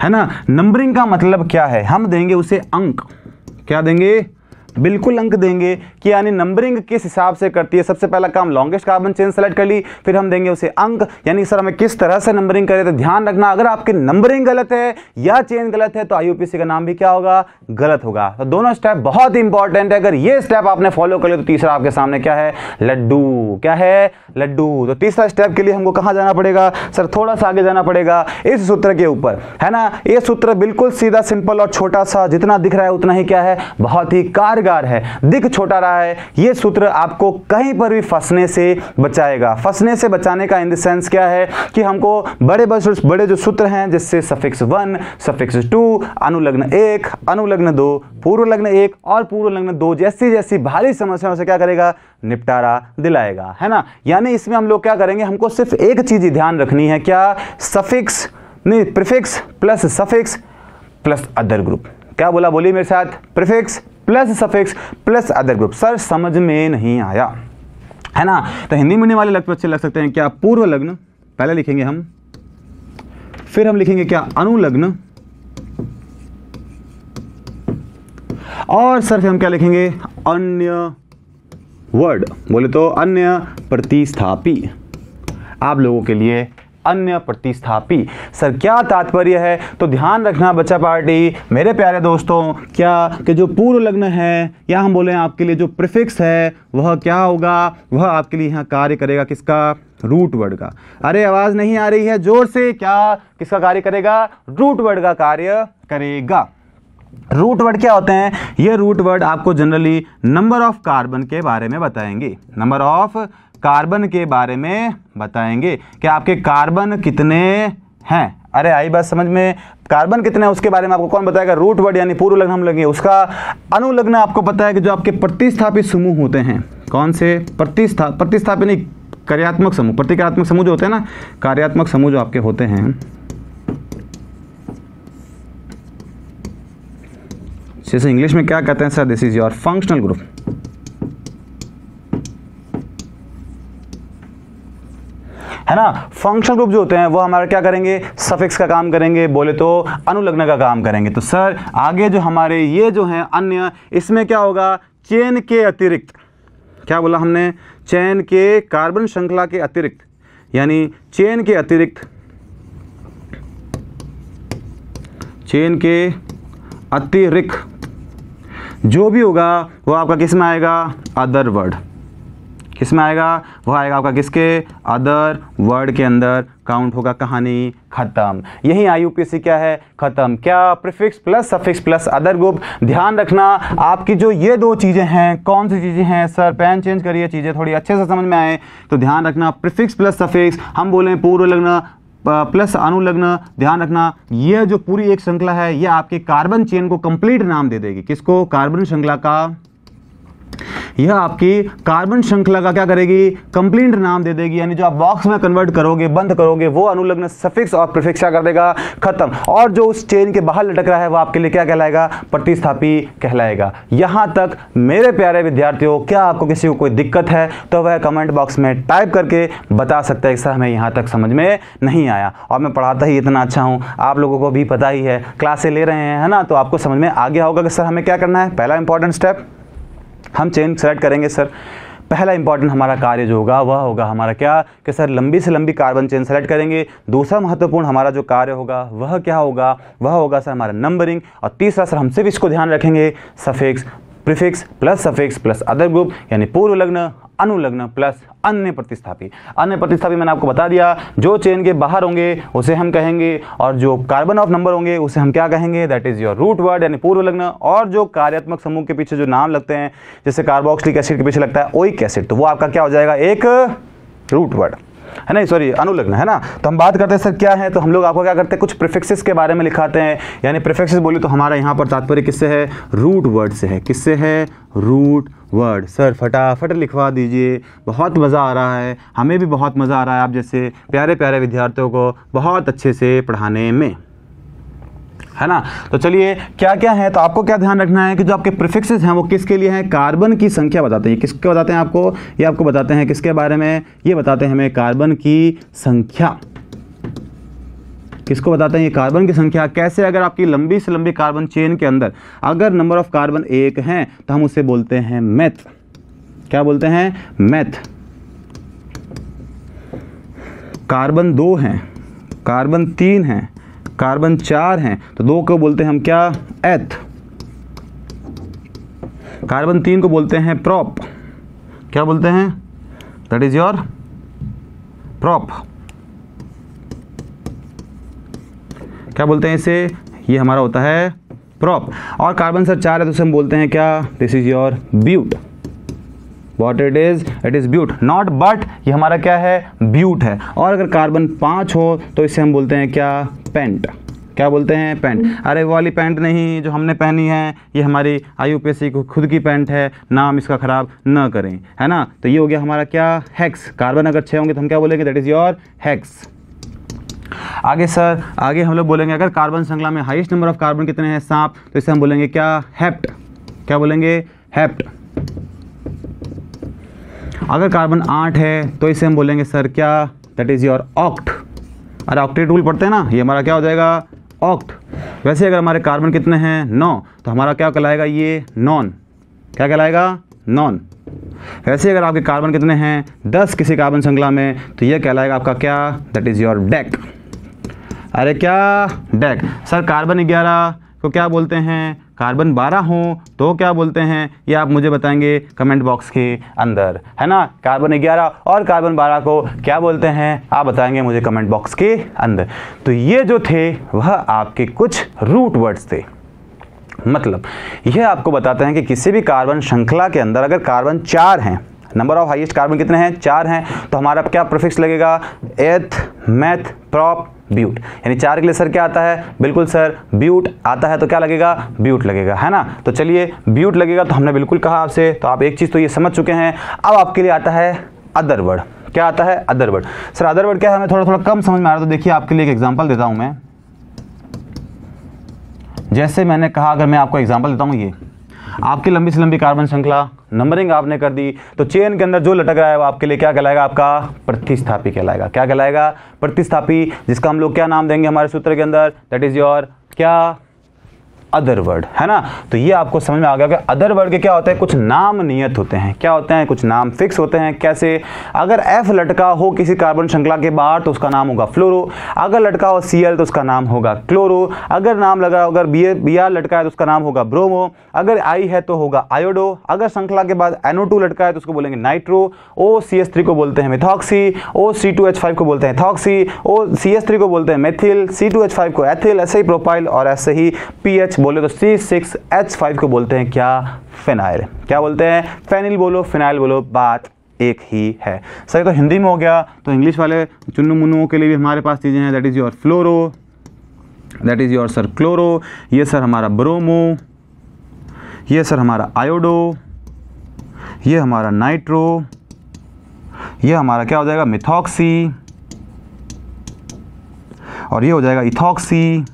है ना। नंबरिंग का मतलब क्या है? हम देंगे उसे अंक। क्या देंगे? बिल्कुल अंक देंगे कि यानी नंबरिंग किस हिसाब से करती है। सबसे पहला काम लॉन्गेस्ट कार्बन चेन सेलेक्ट कर ली, फिर हम देंगे उसे अंक, यानी सर हमें किस तरह से नंबरिंग करें। तो ध्यान रखना, अगर आपकी नंबरिंग गलत है या चेन गलत है तो IUPAC का नाम भी क्या होगा? गलत होगा। तो दोनों स्टेप बहुत इंपॉर्टेंट है। अगर ये स्टेप आपने फॉलो कर लिया तो तीसरा आपके सामने क्या है? लड्डू। क्या है? लड्डू। तो तीसरा स्टेप के लिए हमको कहां जाना पड़ेगा? सर थोड़ा सा आगे जाना पड़ेगा, इस सूत्र के ऊपर, है ना। ये सूत्र बिल्कुल सीधा, सिंपल और छोटा सा, जितना दिख रहा है उतना ही क्या है? बहुत ही कारगर है। दिख छोटा रहा है, ये सूत्र आपको कहीं पर भी फंसने से बचाएगा। फंसने से बचाने का इन द सेंस क्या है कि हमको बड़े जो सूत्र हैं, जिससे सफिक्स 1, सफिक्स 2, अनुलग्न 1, अनुलग्न 2, पूर्व लग्न 1 और पूर्व लग्न 2 जैसी भारी समस्याओं से क्या करेगा? निपटारा दिलाएगा, है ना। यानी इसमें हम लोग क्या करेंगे? हमको सिर्फ एक चीज ही ध्यान रखनी है, क्या? सफिक्स नहीं, prefix plus suffix plus other group. क्या बोला? बोलिए मेरे साथ, prefix plus suffix plus other group. Sir समझ में नहीं आया, है ना। तो हिंदी मीडियम वाले बच्चे लग सकते हैं क्या? पूर्व लग्न पहले लिखेंगे हम, फिर हम लिखेंगे क्या? अनुलग्न, और सर फिर हम क्या लिखेंगे? अन्य वर्ड, बोले तो अन्य प्रतिस्थापी। आप लोगों के लिए अन्य प्रतिस्थापी। सर क्या तात्पर्य है? तो ध्यान रखना बच्चा पार्टी, मेरे प्यारे दोस्तों, क्या कि जो पूर्व लग्न है या हम बोले आपके लिए जो प्रीफिक्स है वह क्या होगा? वह आपके लिए यहाँ कार्य करेगा किसका? रूट वर्ड का। अरे आवाज नहीं आ रही है, जोर से। क्या किसका कार्य करेगा? रूट वर्ड का कार्य करेगा। रूट वर्ड क्या होते हैं? ये रूट वर्ड आपको जनरली नंबर ऑफ कार्बन के बारे में बताएंगे। नंबर ऑफ कार्बन के बारे में बताएंगे कि आपके कार्बन कितने हैं। अरे आई बात समझ में? कार्बन कितने हैं उसके बारे में आपको कौन बताएगा? रूट वर्ड यानी पूर्व लग्न हम लेंगे उसका। अनुलग्न आपको पता है कि जो आपके प्रतिस्थापित समूह होते हैं, कौन से? प्रतिस्थापित नहीं, कार्यात्मक समूह। प्रतिक्रियात्मक समूह जो होते हैं ना, कार्यात्मक समूह जो आपके होते हैं, जैसे इंग्लिश में क्या कहते हैं sir? This is your functional group, है ना। फंक्शनल ग्रुप जो होते हैं वो हमारा क्या करेंगे? सफिक्स का काम करेंगे, बोले तो अनुलग्न का काम करेंगे। तो सर आगे जो हमारे ये जो है अन्य, इसमें क्या होगा? चेन के अतिरिक्त। क्या बोला हमने? चेन के, कार्बन श्रृंखला के अतिरिक्त, यानी चेन के अतिरिक्त, चेन के अतिरिक्त जो भी होगा वो आपका किस में आएगा? Other word. किस में आएगा? वो आएगा आपका किसके? अदर वर्ड के अंदर काउंट होगा। कहानी खत्म। यही IUPAC क्या है? खत्म। क्या? Prefix plus suffix plus other group. ध्यान रखना, आपकी जो ये दो चीजें हैं, कौन सी चीजें हैं सर? पेन चेंज करिए, चीजें थोड़ी अच्छे से समझ में आए तो ध्यान रखना। प्रीफिक्स प्लस सफिक्स, हम बोले पूर्व लग्न प्लस अनुलग्न। ध्यान रखना, ये जो पूरी एक श्रृंखला है ये आपके कार्बन चेन को कंप्लीट नाम दे देगी। किसको? कार्बन श्रृंखला का यह आपकी कार्बन श्रृंखला का क्या करेगी, कंप्लीट नाम दे देगी, यानी जो आप बॉक्स में कन्वर्ट करोगे, बंद करोगे, वो अनुलग्न सफिक्स और प्रीफिक्स क्या कर देगा, खत्म। और जो उस चेन के बाहर लटक रहा है वो आपके लिए क्या कहलाएगा, प्रतिस्थापी कहलाएगा। यहां तक मेरे प्यारे विद्यार्थियों, क्या आपको किसी को कोई दिक्कत है तो वह कमेंट बॉक्स में टाइप करके बता सकता है कि सर हमें यहां तक समझ में नहीं आया। और मैं पढ़ाता ही इतना अच्छा हूं, आप लोगों को भी पता ही है, क्लासें ले रहे हैं, है ना, तो आपको समझ में आ गया होगा कि सर हमें क्या करना है। पहला इंपॉर्टेंट स्टेप, हम चेन सेलेक्ट करेंगे सर। पहला इंपॉर्टेंट हमारा कार्य जो होगा वह होगा हमारा क्या, कि सर लंबी से लंबी कार्बन चेन सेलेक्ट करेंगे। दूसरा महत्वपूर्ण हमारा जो कार्य होगा वह क्या होगा, वह होगा सर हमारा नंबरिंग। और तीसरा सर हम सिर्फ इसको ध्यान रखेंगे, suffix prefix plus suffix plus other group, यानी पूर्व लग्न, अनुलग्न प्लस अन्य प्रतिस्थापी। अन्य प्रतिस्थापी मैंने आपको बता दिया, जो चेन के बाहर होंगे उसे हम कहेंगे, और जो कार्बन ऑफ नंबर होंगे उसे हम क्या कहेंगे, that is your root word, यानी पूर्व लग्न। और जो कार्यात्मक समूह के पीछे जो नाम लगते हैं, जैसे कार्बोक्सिलिक एसिड के पीछे लगता है ओइक एसिड, तो वो आपका क्या हो जाएगा, एक रूट वर्ड है ना, सॉरी अनुलग्न, है ना। तो हम बात करते हैं सर क्या है, तो हम लोग आपको क्या करते हैं, कुछ प्रीफिक्सेस के बारे में लिखाते हैं। यानी प्रीफिक्सेस बोली तो हमारा यहाँ पर तात्पर्य किससे है, रूट वर्ड से है। किससे है, रूट वर्ड। सर फटाफट लिखवा दीजिए, बहुत मज़ा आ रहा है, हमें भी बहुत मज़ा आ रहा है आप जैसे प्यारे प्यारे विद्यार्थियों को बहुत अच्छे से पढ़ाने में, है ना। तो चलिए क्या क्या है, तो आपको क्या ध्यान रखना है कि जो आपके प्रीफिक्सेस हैं वो किसके लिए हैं, कार्बन की संख्या बताते हैं। किसके बताते हैं आपको, ये आपको बताते हैं किसके बारे में, ये बताते हैं हमें कार्बन की संख्या। किसको बताते हैं, ये कार्बन की संख्या। कैसे, अगर आपकी लंबी से लंबी कार्बन चेन के अंदर अगर नंबर ऑफ कार्बन 1 हैं तो हम उसे बोलते हैं मेथ। क्या बोलते हैं, मेथ। कार्बन 2 हैं, कार्बन 3 हैं, कार्बन 4 हैं, तो 2 को बोलते हैं हम क्या, एथ। कार्बन 3 को बोलते हैं प्रॉप। क्या बोलते हैं, दैट इज योर प्रॉप। क्या बोलते हैं इसे, ये हमारा होता है प्रॉप। और कार्बन सर 4 है तो उसे हम बोलते हैं क्या, this is your butte. What it is butte, not but, ये हमारा क्या है, ब्यूट है। और अगर कार्बन 5 हो तो इसे हम बोलते हैं क्या, पेंट। क्या बोलते हैं, पेंट। अरे वो वाली पेंट नहीं जो हमने पहनी है, ये हमारी आईयूपीएससी को खुद की पेंट है, नाम इसका खराब न करें, है ना। तो ये हो गया हमारा क्या, हेक्स। कार्बन अगर 6 होंगे तो हम क्या बोलेंगे, दैट इज योर हेक्स। आगे सर, आगे हम लोग बोलेंगे अगर कार्बन श्रृंखला में हाईएस्ट नंबर ऑफ कार्बन कितने हैं, 7, तो इसे हम बोलेंगे क्या, हेप्ट। क्या बोलेंगे, हेप्ट। अगर कार्बन 8 है तो इसे हम बोलेंगे सर क्या, दैट इज योर ऑक्ट। अरे ऑक्टेट रूल पढ़ते हैं ना, ये हमारा क्या हो जाएगा, ऑक्ट। वैसे अगर हमारे कार्बन कितने हैं, 9, तो हमारा क्या कहलाएगा, ये नॉन। क्या कहलाएगा, नॉन। वैसे अगर आपके कार्बन कितने हैं, 10 किसी कार्बन श्रृंखला में, तो ये कहलाएगा आपका क्या, दैट इज योर डेक। अरे क्या, डेक। सर कार्बन 11 को क्या बोलते हैं, कार्बन 12 हो तो क्या बोलते हैं, ये आप मुझे बताएंगे कमेंट बॉक्स के अंदर, है ना। कार्बन 11 और कार्बन 12 को क्या बोलते हैं, आप बताएंगे मुझे कमेंट बॉक्स के अंदर। तो ये जो थे वह आपके कुछ रूट वर्ड्स थे। मतलब यह आपको बताते हैं कि किसी भी कार्बन श्रृंखला के अंदर अगर कार्बन 4 हैं, नंबर ऑफ हाईएस्ट कार्बन कितने हैं, 4 हैं, तो हमारा क्या प्रीफिक्स लगेगा, एथ, मेथ, प्रॉप, ब्यूट। यानी 4 के लिए सर क्या आता है, बिल्कुल सर ब्यूट आता है, तो क्या लगेगा, ब्यूट लगेगा, है ना। तो चलिए ब्यूट लगेगा तो हमने बिल्कुल कहा आपसे, तो आप एक चीज़ तो ये समझ चुके हैं। अब आपके लिए आता है अदर वर्ड। क्या आता है, other word. Sir other word क्या है, हमें थोड़ा थोड़ा कम समझ में आ रहा है, तो देखिए आपके लिए एक एग्जाम्पल देता हूँ मैं। जैसे मैंने कहा, अगर मैं आपको एग्जाम्पल देता हूँ, ये आपकी लंबी से लंबी कार्बन श्रृंखला, नंबरिंग आपने कर दी, तो चेन के अंदर जो लटक रहा है वो आपके लिए क्या कहलाएगा, आपका प्रतिस्थापी कहलाएगा। क्या कहलाएगा, प्रतिस्थापी, जिसका हम लोग क्या नाम देंगे हमारे सूत्र के अंदर, दैट इज योर क्या, अदर वर्ड, है ना। तो ये आपको समझ में आ गया कि अदर वर्ड के क्या होते हैं, कुछ नाम नियत होते हैं। क्या होते हैं, कुछ नाम फिक्स होते हैं। कैसे, अगर F लटका हो किसी कार्बन श्रृंखला के बाहर तो उसका नाम होगा फ्लोरो। अगर लटका हो Cl तो उसका नाम होगा क्लोरो। अगर नाम लगा, अगर Br लटका है तो उसका नाम होगा ब्रोमो। अगर I है तो होगा आयोडो। अगर श्रृंखला के बाद NO2 लटका है तो उसको बोलेंगे नाइट्रो। OCH3 को बोलते हैं मिथॉक्सी। OC2H5 को बोलते हैं थॉक्सी। OCH3 को बोलते हैं मेथिल। C2H5 को एथिल। ऐसे ही प्रोपाइल और ऐसे ही PH बोले तो C6H5 को बोलते हैं क्या, फेनाइल। क्या बोलते हैं, फेनिल बोलो, फिनाइल बोलो, बात एक ही है। सही, तो हिंदी में हो गया। तो इंग्लिश वाले चुन्नू मुन्नुओं के लिए भी हमारे पास चीज़ें हैं, that is your fluoro, that is your sir chloro, ये सर हमारा ब्रोमो, ये सर हमारा आयोडो, ये हमारा नाइट्रो, ये हमारा क्या हो जाएगा मिथॉक्सी, और ये हो जाएगा इथॉक्सी,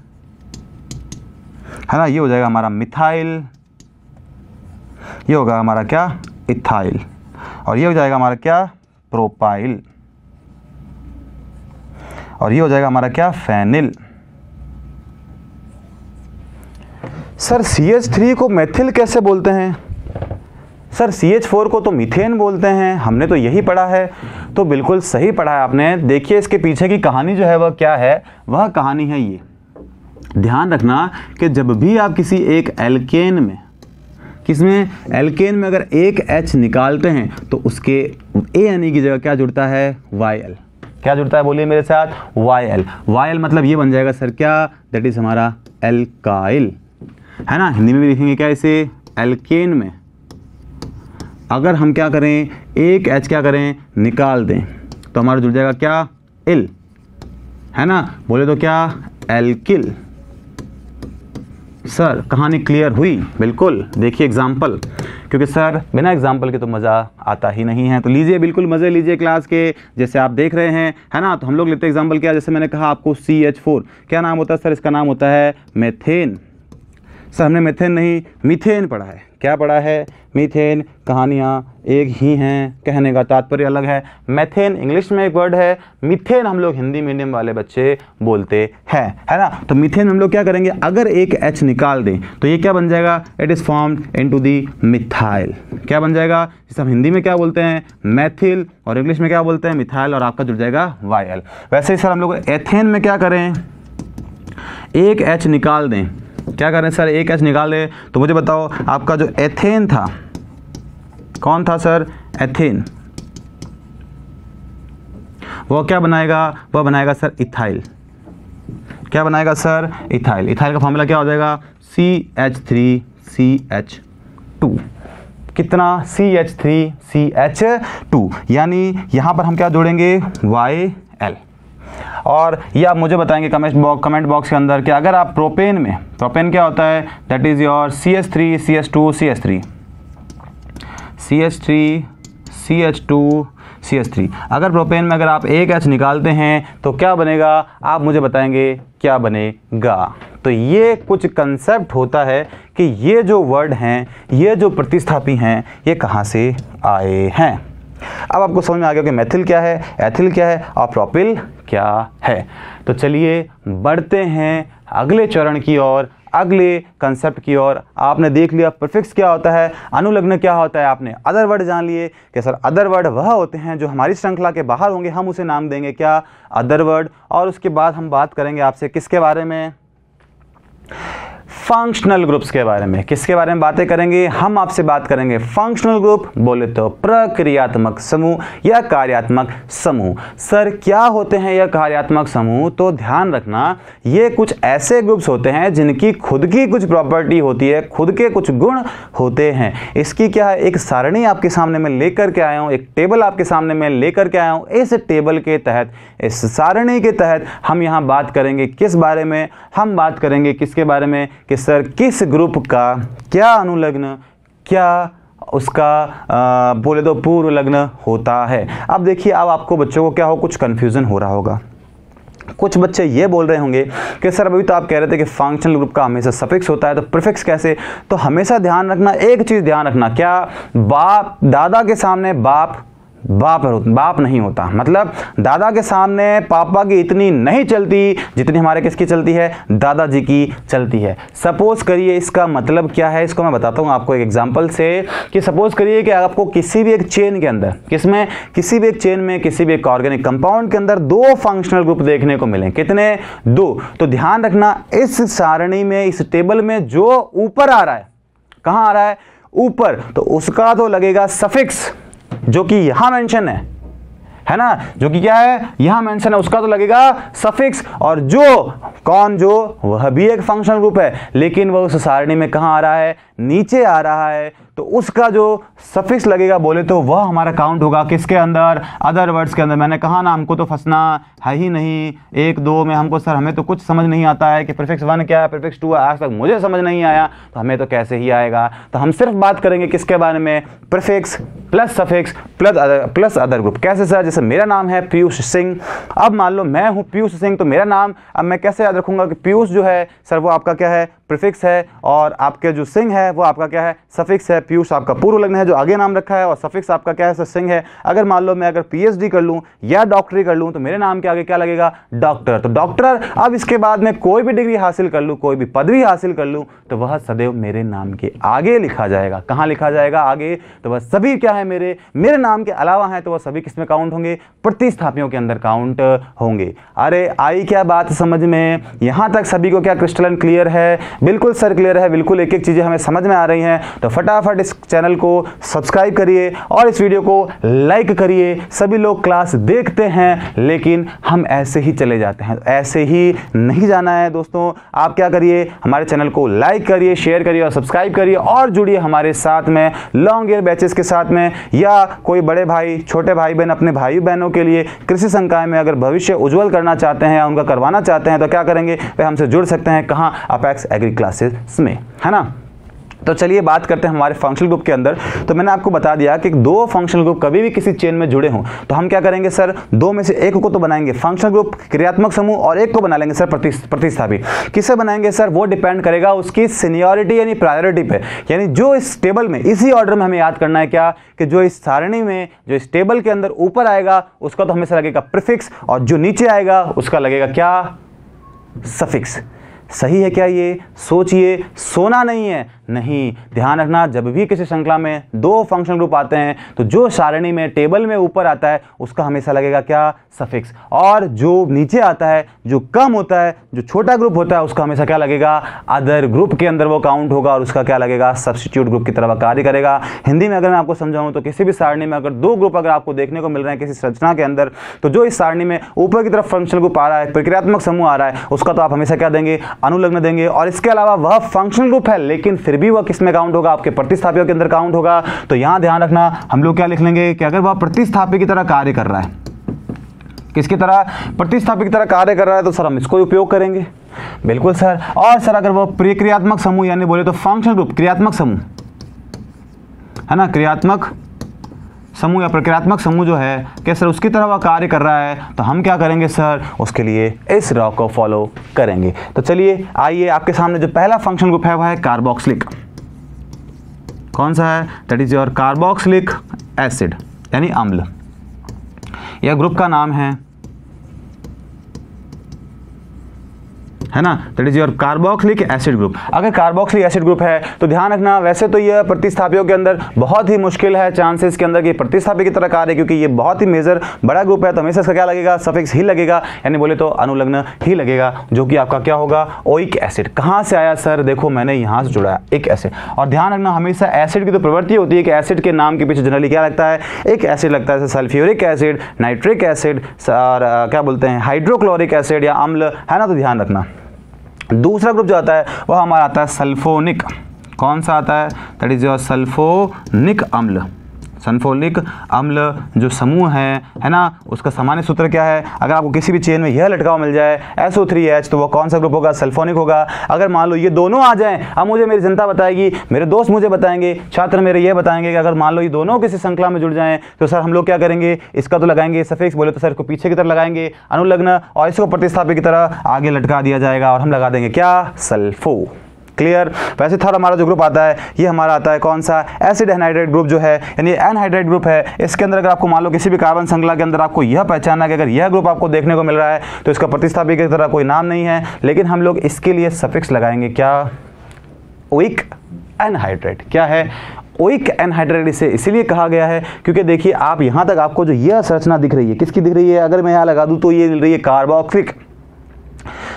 है ना, ये हो जाएगा हमारा मिथाइल, ये होगा हमारा क्या इथाइल, और ये हो जाएगा हमारा क्या प्रोपाइल, और ये हो जाएगा हमारा क्या फेनिल। सर CH3 को मेथिल कैसे बोलते हैं? सर CH4 को तो मीथेन बोलते हैं, हमने तो यही पढ़ा है। तो बिल्कुल सही पढ़ा है आपने। देखिए इसके पीछे की कहानी जो है वह क्या है, वह कहानी है ये। ध्यान रखना कि जब भी आप किसी एक एल्केन में, किसमें एल्केन में अगर एक H निकालते हैं तो उसके ANE की जगह क्या जुड़ता है YL। क्या जुड़ता है बोलिए मेरे साथ, YL। YL मतलब ये बन जाएगा सर क्या, दैट इज हमारा एल्काइल, है ना। हिंदी में भी लिखेंगे क्या इसे, एल्केन में अगर हम क्या करें एक H क्या करें निकाल दें तो हमारा जुड़ जाएगा क्या इल, है ना। बोले तो क्या एल्किल। सर कहानी क्लियर हुई? बिल्कुल। देखिए एग्जाम्पल, क्योंकि सर बिना एग्जाम्पल के तो मज़ा आता ही नहीं है। तो लीजिए बिल्कुल मज़े लीजिए क्लास के, जैसे आप देख रहे हैं, है ना। तो हम लोग लेते हैं एग्जाम्पल क्या, जैसे मैंने कहा आपको CH4 क्या नाम होता है सर, इसका नाम होता है मेथेन। सर हमने मेथेन नहीं मीथेन पढ़ा है। क्या पढ़ा है, मीथेन। कहानियाँ एक ही हैं, कहने का तात्पर्य अलग है। मेथेन इंग्लिश में एक वर्ड है, मीथेन हम लोग हिंदी मीडियम वाले बच्चे बोलते हैं, है ना। तो मीथेन हम लोग क्या करेंगे, अगर एक H निकाल दें तो ये क्या बन जाएगा, it is formed into the methyl. क्या बन जाएगा, जिसे हम हिंदी में क्या बोलते हैं मैथिल, और इंग्लिश में क्या बोलते हैं मिथाइल, और आपका जुड़ जाएगा YL। वैसे ही सर हम लोग एथेन में क्या करें, एक H निकाल दें। क्या करें सर, एक H निकाल दें तो मुझे बताओ आपका जो एथेन था, कौन था सर, एथेन, वो क्या बनाएगा, वह बनाएगा सर इथाइल। क्या बनाएगा सर, इथाइल। इथाइल का फॉर्मूला क्या हो जाएगा, CH3CH2। कितना, CH3CH2, यानी यहां पर हम क्या जोड़ेंगे YL। और ये आप मुझे बताएंगे कमेंट बॉक्स के अंदर कि अगर आप प्रोपेन में, प्रोपेन क्या होता है, that is your CH3 CH2 CH3 CH3 CH2 CH3। अगर प्रोपेन में अगर आप एक H निकालते हैं तो क्या बनेगा, आप मुझे बताएंगे क्या बनेगा। तो ये कुछ कंसेप्ट होता है कि ये जो वर्ड हैं, ये जो प्रतिस्थापी हैं, ये कहाँ से आए हैं। अब आपको समझ में आ गया कि मेथिल क्या है, एथिल क्या है और प्रोपिल क्या है। तो चलिए बढ़ते हैं अगले चरण की ओर, अगले कंसेप्ट की ओर। आपने देख लिया प्रीफिक्स क्या होता है, अनुलग्न क्या होता है, आपने अदर वर्ड जान लिए कि सर अदर वर्ड वह होते हैं जो हमारी श्रृंखला के बाहर होंगे, हम उसे नाम देंगे क्या, अदर वर्ड। और उसके बाद हम बात करेंगे आपसे किसके बारे में, फंक्शनल ग्रुप्स के बारे में। किसके बारे में बातें करेंगे, हम आपसे बात करेंगे फंक्शनल ग्रुप, बोले तो प्रक्रियात्मक समूह या कार्यात्मक समूह। सर क्या होते हैं यह कार्यात्मक समूह, तो ध्यान रखना ये कुछ ऐसे ग्रुप्स होते हैं जिनकी खुद की कुछ प्रॉपर्टी होती है, खुद के कुछ गुण होते हैं। इसकी क्या है, एक सारणी आपके सामने मैं लेकर के आया हूँ, एक टेबल आपके सामने मैं लेकर के आया हूँ। इस टेबल के तहत, इस सारणी के तहत हम यहाँ बात करेंगे किस बारे में, हम बात करेंगे किसके बारे में कि सर किस ग्रुप का क्या अनुलग्न, क्या उसका बोले तो पूर्व लग्न होता है। अब देखिए, अब आपको बच्चों को क्या हो, कुछ कंफ्यूजन हो रहा होगा। कुछ बच्चे ये बोल रहे होंगे कि सर अभी तो आप कह रहे थे कि फंक्शनल ग्रुप का हमेशा सफिक्स होता है, तो प्रीफिक्स कैसे। तो हमेशा ध्यान रखना, एक चीज ध्यान रखना, क्या बाप, दादा के सामने बाप नहीं होता। मतलब दादा के सामने पापा की इतनी नहीं चलती जितनी हमारे किसकी चलती है, दादाजी की चलती है। सपोज करिए, इसका मतलब क्या है, इसको मैं बताता हूँ आपको एक एग्जांपल से कि सपोज करिए कि आपको किसी भी एक चेन के अंदर, किसमें, किसी भी एक चेन में, किसी भी एक ऑर्गेनिक कंपाउंड के अंदर दो फंक्शनल ग्रुप देखने को मिले। कितने, दो। तो ध्यान रखना, इस सारणी में, इस टेबल में जो ऊपर आ रहा है, कहाँ आ रहा है, ऊपर, तो उसका तो लगेगा सफिक्स जो कि यहां मेंशन है ना, जो कि क्या है, यहां मेंशन है, उसका तो लगेगा सफिक्स। और जो कौन, जो वह भी एक फंक्शनल ग्रुप है, लेकिन वह उस सारणी में कहां आ रहा है, नीचे आ रहा है तो उसका जो सफिक्स लगेगा बोले तो वह हमारा काउंट होगा किसके अंदर, अदर वर्ड्स के अंदर। मैंने कहा ना हमको तो फंसना है ही नहीं 1 2 में, हमको सर हमें तो कुछ समझ नहीं आता है कि प्रीफिक्स 1 क्या है, प्रीफिक्स 2 आज तक मुझे समझ नहीं आया, तो हमें तो कैसे ही आएगा। तो हम सिर्फ बात करेंगे किसके बारे में, prefix plus suffix plus other group. कैसे सर, जैसे मेरा नाम है पीयूष सिंह, अब मान लो मैं हूं पीयूष सिंह, तो मेरा नाम अब मैं कैसे याद रखूंगा कि पीयूष जो है सर वो आपका क्या है, प्रीफिक्स है, और आपके जो सिंह है वो आपका क्या है, सफिक्स है। पीयूष आपका पूर्व लग्न है जो आगे नाम रखा है, और सफिक्स आपका क्या है सर, सिंह है। अगर मान लो मैं अगर पीएचडी कर लूं या डॉक्टरी कर लूं तो मेरे नाम के आगे क्या लगेगा, डॉक्टर। तो डॉक्टर, अब इसके बाद में कोई भी डिग्री हासिल कर लूं, कोई भी पदवी हासिल कर लूं तो वह सदैव मेरे नाम के आगे लिखा जाएगा। कहां लिखा जाएगा, आगे। तो वह सभी क्या है, मेरे नाम के अलावा है तो वह सभी किसमें काउंट होंगे, प्रतिस्थापियों के अंदर काउंट होंगे। अरे आई क्या बात समझ में, यहां तक सभी को क्या क्रिस्टलन क्लियर है? बिल्कुल सर क्लियर है, बिल्कुल एक एक चीजें हमें समझ में आ रही हैं। तो फटाफट इस चैनल को सब्सक्राइब करिए और इस वीडियो को लाइक करिए। सभी लोग क्लास देखते हैं लेकिन हम ऐसे ही चले जाते हैं, ऐसे ही नहीं जाना है दोस्तों। आप क्या करिए, हमारे चैनल को लाइक करिए, शेयर करिए और सब्सक्राइब करिए, और जुड़िए हमारे साथ में लॉन्ग ईयर बैचेस के साथ में, या कोई बड़े भाई छोटे भाई बहन अपने भाई बहनों के लिए कृषि संकाय में अगर भविष्य उज्जवल करना चाहते हैं या उनका करवाना चाहते हैं तो क्या करेंगे, वे हमसे जुड़ सकते हैं। कहां, अपेक्स एग्री क्लासेस में, है ना। तो चलिए बात करते हैं हमारे फंक्शनल ग्रुप के अंदर। तो मैंने आपको बता दिया कि 2 फंक्शनल ग्रुप कभी भी किसी चेन में जुड़े हों तो हम क्या करेंगे सर, 2 में से एक को तो बनाएंगे फंक्शनल ग्रुप क्रियात्मक समूह, और एक को बना लेंगे सर प्रतिस्थापी। किससे बनाएंगे सर, वो डिपेंड करेगा उसकी सीनियरिटी यानी प्रायोरिटी पे। यानी जो इस टेबल में, इसी ऑर्डर में हमें याद करना है क्या, कि जो इस सारणी में, जो इस टेबल के अंदर ऊपर आएगा उसका तो हमेशा लगेगा प्रीफिक्स, और जो नीचे आएगा उसका लगेगा क्या, सफिक्स। सही है क्या ये? सोचिए, सोना नहीं है, नहीं। ध्यान रखना, जब भी किसी श्रृंखला में 2 फंक्शनल ग्रुप आते हैं तो जो सारणी में टेबल में ऊपर आता है उसका हमेशा लगेगा क्या, सफिक्स, और जो नीचे आता है, जो कम होता है, जो छोटा ग्रुप होता है उसका हमेशा क्या लगेगा, अदर ग्रुप के अंदर वो काउंट होगा और उसका क्या लगेगा, सब्स्टिट्यूट ग्रुप की तरह कार्य करेगा। हिंदी में अगर मैं आपको समझाऊं तो किसी भी सारणी में अगर 2 ग्रुप अगर आपको देखने को मिल रहे हैं किसी संरचना के अंदर, तो जो इस सारणी में ऊपर की तरफ फंक्शनल ग्रुप आ रहा है, प्रक्रियात्मक समूह आ रहा है, उसका तो आप हमेशा क्या देंगे, अनुलग्न देंगे। और इसके अलावा वह फंक्शनल ग्रुप है लेकिन फिर भी वह किसमें काउंट होगा, आपके प्रतिस्थापियों के अंदर काउंट होगा। तो यहां ध्यान रखना, हम लोग क्या लिख लेंगे कि अगर वह प्रतिस्थापी की तरह कार्य कर रहा है, किसकी तरह, प्रतिस्थापी की तरह कार्य कर रहा है, तो सर हम इसको उपयोग करेंगे। बिल्कुल सर। और सर अगर वो प्रक्रियात्मक समूह यानी बोले तो फंक्शनल ग्रुप क्रियात्मक समूह है ना, क्रियात्मक समूह या प्रक्रियात्मक समूह जो है कि सर उसकी तरह वह कार्य कर रहा है, तो हम क्या करेंगे सर, उसके लिए इस रॉ को फॉलो करेंगे। तो चलिए आइए, आपके सामने जो पहला फंक्शनल ग्रुप है वह है कार्बोक्सिलिक। कौन सा है, that is your carboxylic acid यानी अम्ल। यह ग्रुप का नाम है ना, that is your carboxylic acid group. अगर कार्बोक्सिलिक एसिड ग्रुप है तो ध्यान रखना, वैसे तो यह प्रतिस्थापियों के अंदर बहुत ही मुश्किल है चांसेस के अंदर कि प्रतिस्थापी की तरह कार्य, क्योंकि ये बहुत ही मेजर बड़ा ग्रुप है, तो हमेशा इसका क्या लगेगा, सफिक्स ही लगेगा, यानी बोले तो अनुलग्न ही लगेगा, जो कि आपका क्या होगा, ओइक एसिड। कहाँ से आया सर, देखो मैंने यहाँ से जुड़ा एक एसिड। और ध्यान रखना, हमेशा एसिड की तो प्रवृत्ति होती है कि एसिड के नाम के पीछे जनरली क्या लगता है, एक एसिड लगता है, जैसे सल्फ्यूरिक एसिड, नाइट्रिक एसिड, और क्या बोलते हैं हाइड्रोक्लोरिक एसिड या अम्ल, है ना। तो ध्यान रखना, दूसरा ग्रुप जो आता है वह हमारा आता है सल्फोनिक। कौन सा आता है, दैट इज योर सल्फोनिक अम्ल। सल्फोनिक अम्ल जो समूह है ना, उसका सामान्य सूत्र क्या है, अगर आपको किसी भी चेन में यह लटका हुआ मिल जाए SO3H तो वो कौन सा ग्रुप होगा, सल्फोनिक होगा। अगर मान लो ये दोनों आ जाएं, अब मुझे मेरी जनता बताएगी, मेरे दोस्त मुझे बताएंगे, छात्र मेरे ये बताएंगे कि अगर मान लो ये दोनों किसी श्रृंखला में जुड़ जाएं तो सर हम लोग क्या करेंगे, इसका तो लगाएंगे सफिक्स, बोले तो सर इसको पीछे की तरफ लगाएंगे अनुलग्न, और इसको प्रतिस्थापी की तरह आगे लटका दिया जाएगा और हम लगा देंगे क्या, सल्फो। क्लियर। वैसे थर्ड हमारा जो ग्रुप आता है ये हमारा आता है कौन सा, एसिड एनहाइड्राइड ग्रुप जो है, यानी एनहाइड्राइड ग्रुप है। इसके अंदर अगर आपको मान लो किसी भी कार्बन श्रृंखला के अंदर आपको यह पहचानना कि अगर यह ग्रुप आपको देखने को मिल रहा है तो इसका प्रतिस्थापी की तरह कोई नाम नहीं है, लेकिन हम लोग इसके लिए सफिक्स लगाएंगे क्या, ओइक एनहाइड्राइड। क्या है, ओइक एनहाइड्राइड। इसे इसीलिए कहा गया है क्योंकि देखिए आप यहाँ तक आपको जो यह संरचना दिख रही है, किसकी दिख रही है, अगर मैं यहाँ लगा दूँ तो ये मिल रही है कार्बोक्सिलिक,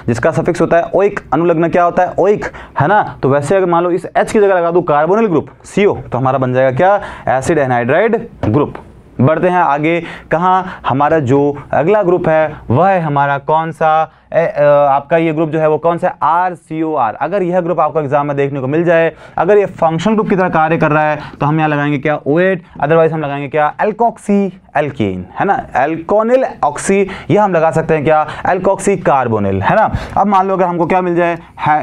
जिसका सफिक्स होता है ओइक, अनुलग्न क्या होता है, ओइक, है ना। तो वैसे अगर मान लो इस H की जगह लगा दूं कार्बोनिल ग्रुप CO तो हमारा बन जाएगा क्या, एसिड एनहाइड्राइड ग्रुप। बढ़ते हैं आगे, कहाँ, हमारा जो अगला ग्रुप है वह है हमारा कौन सा, आपका ये ग्रुप जो है वो कौन सा है, RCOR। अगर यह ग्रुप आपको एग्जाम में देखने को मिल जाए, अगर ये फंक्शनल ग्रुप की तरह कार्य कर रहा है तो हम यहाँ लगाएंगे क्या, OH, अदरवाइज हम लगाएंगे क्या, एल्कोक्सी एल्कीन, है ना, एल्कोनिल ऑक्सी, यह हम लगा सकते हैं क्या, एल्कोक्सी कार्बोनिल, है ना। अब मान लो अगर हमको क्या मिल जाए,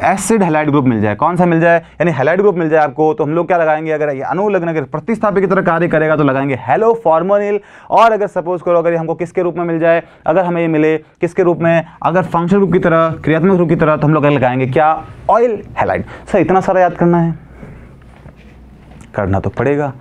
एसिड हैलाइड ग्रुप मिल जाए, कौन सा मिल जाए, यानी हैलाइड ग्रुप मिल जाए आपको, तो हम लोग क्या लगाएंगे, अगर ये अणु लगने के प्रतिस्थापी की तरह कार्य करेगा तो लगाएंगे हेलो फॉर्मोनिल। और अगर सपोज करो अगर हमको किसके रूप में मिल जाए, अगर हमें ये मिले किसके रूप में, अगर फंक्शनल ग्रुप की तरह, क्रियात्मक ग्रुप की तरह, तो हम लोग लगाएंगे क्या, ऑयल हैलाइड। सर इतना सारा याद करना है, करना तो पड़ेगा,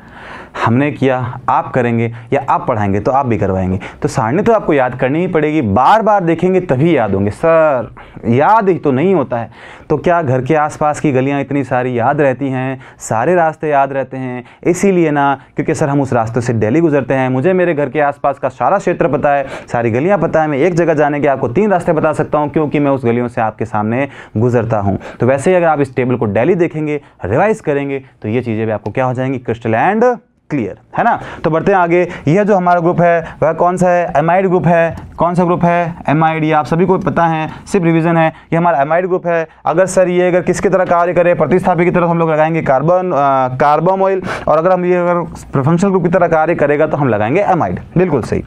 हमने किया, आप करेंगे या आप पढ़ाएंगे तो आप भी करवाएंगे, तो सारणी तो आपको याद करनी ही पड़ेगी, बार बार देखेंगे तभी याद होंगे। सर याद ही तो नहीं होता है, तो क्या घर के आसपास की गलियां इतनी सारी याद रहती हैं, सारे रास्ते याद रहते हैं, इसीलिए ना, क्योंकि सर हम उस रास्ते से डेली गुजरते हैं, मुझे मेरे घर के आसपास का सारा क्षेत्र पता है, सारी गलियाँ पता है, मैं एक जगह जाने के आपको 3 रास्ते बता सकता हूँ क्योंकि मैं उस गलियों से आपके सामने गुजरता हूँ। तो वैसे ही अगर आप इस टेबल को डेली देखेंगे, रिवाइज करेंगे, तो ये चीज़ें भी आपको क्या हो जाएंगी, क्रिस्टल एंड क्लियर, है ना। तो बढ़ते हैं आगे, यह जो हमारा ग्रुप है वह कौन सा है, एमाइड ग्रुप है। कौन सा ग्रुप है, एमाइड, ये आप सभी को पता है, सिर्फ रिवीजन है, ये हमारा एमाइड ग्रुप है। अगर सर ये अगर किसकी तरह कार्य करे, प्रतिस्थापी की तरह, हम लोग लगाएंगे कार्बोमोइल, और अगर हम ये अगर फंक्शनल ग्रुप की तरह कार्य करेगा तो हम लगाएंगे एमाइड। बिल्कुल सही।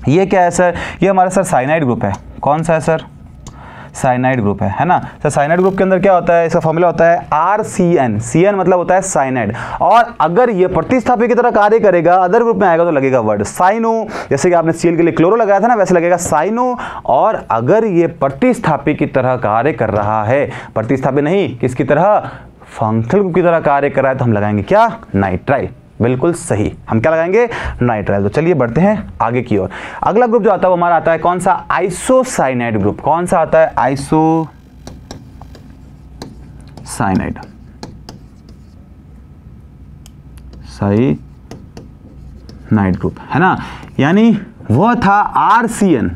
ये क्या है सर, ये हमारा सर साइनाइड ग्रुप है। कौन सा है सर, साइनाइड ग्रुप है ना। तो साइनाइड ग्रुप के अंदर क्या होता है, इसका फॉर्मूला होता है RCN, CN मतलब होता है साइनाइड। और अगर ये प्रतिस्थापी की तरह कार्य करेगा, अदर ग्रुप में आएगा तो लगेगा वर्ड साइनो, जैसे कि आपने Cl के लिए क्लोरो लगाया था ना, वैसे लगेगा साइनो। और अगर ये प्रतिस्थापी की तरह कार्य कर रहा है, प्रतिस्थापी नहीं, किसकी तरह, फंक्शनल ग्रुप की तरह कार्य कर रहा है, तो हम लगाएंगे क्या, नाइट्राइल। बिल्कुल सही, हम क्या लगाएंगे, नाइट्राइल। तो चलिए बढ़ते हैं आगे की ओर। अगला ग्रुप जो आता है वो हमारा आता है कौन सा, आइसोसाइनाइड ग्रुप। कौन सा आता है, आइसोसाइनाइड, साइनाइड ग्रुप, है ना। यानी वह था RCN,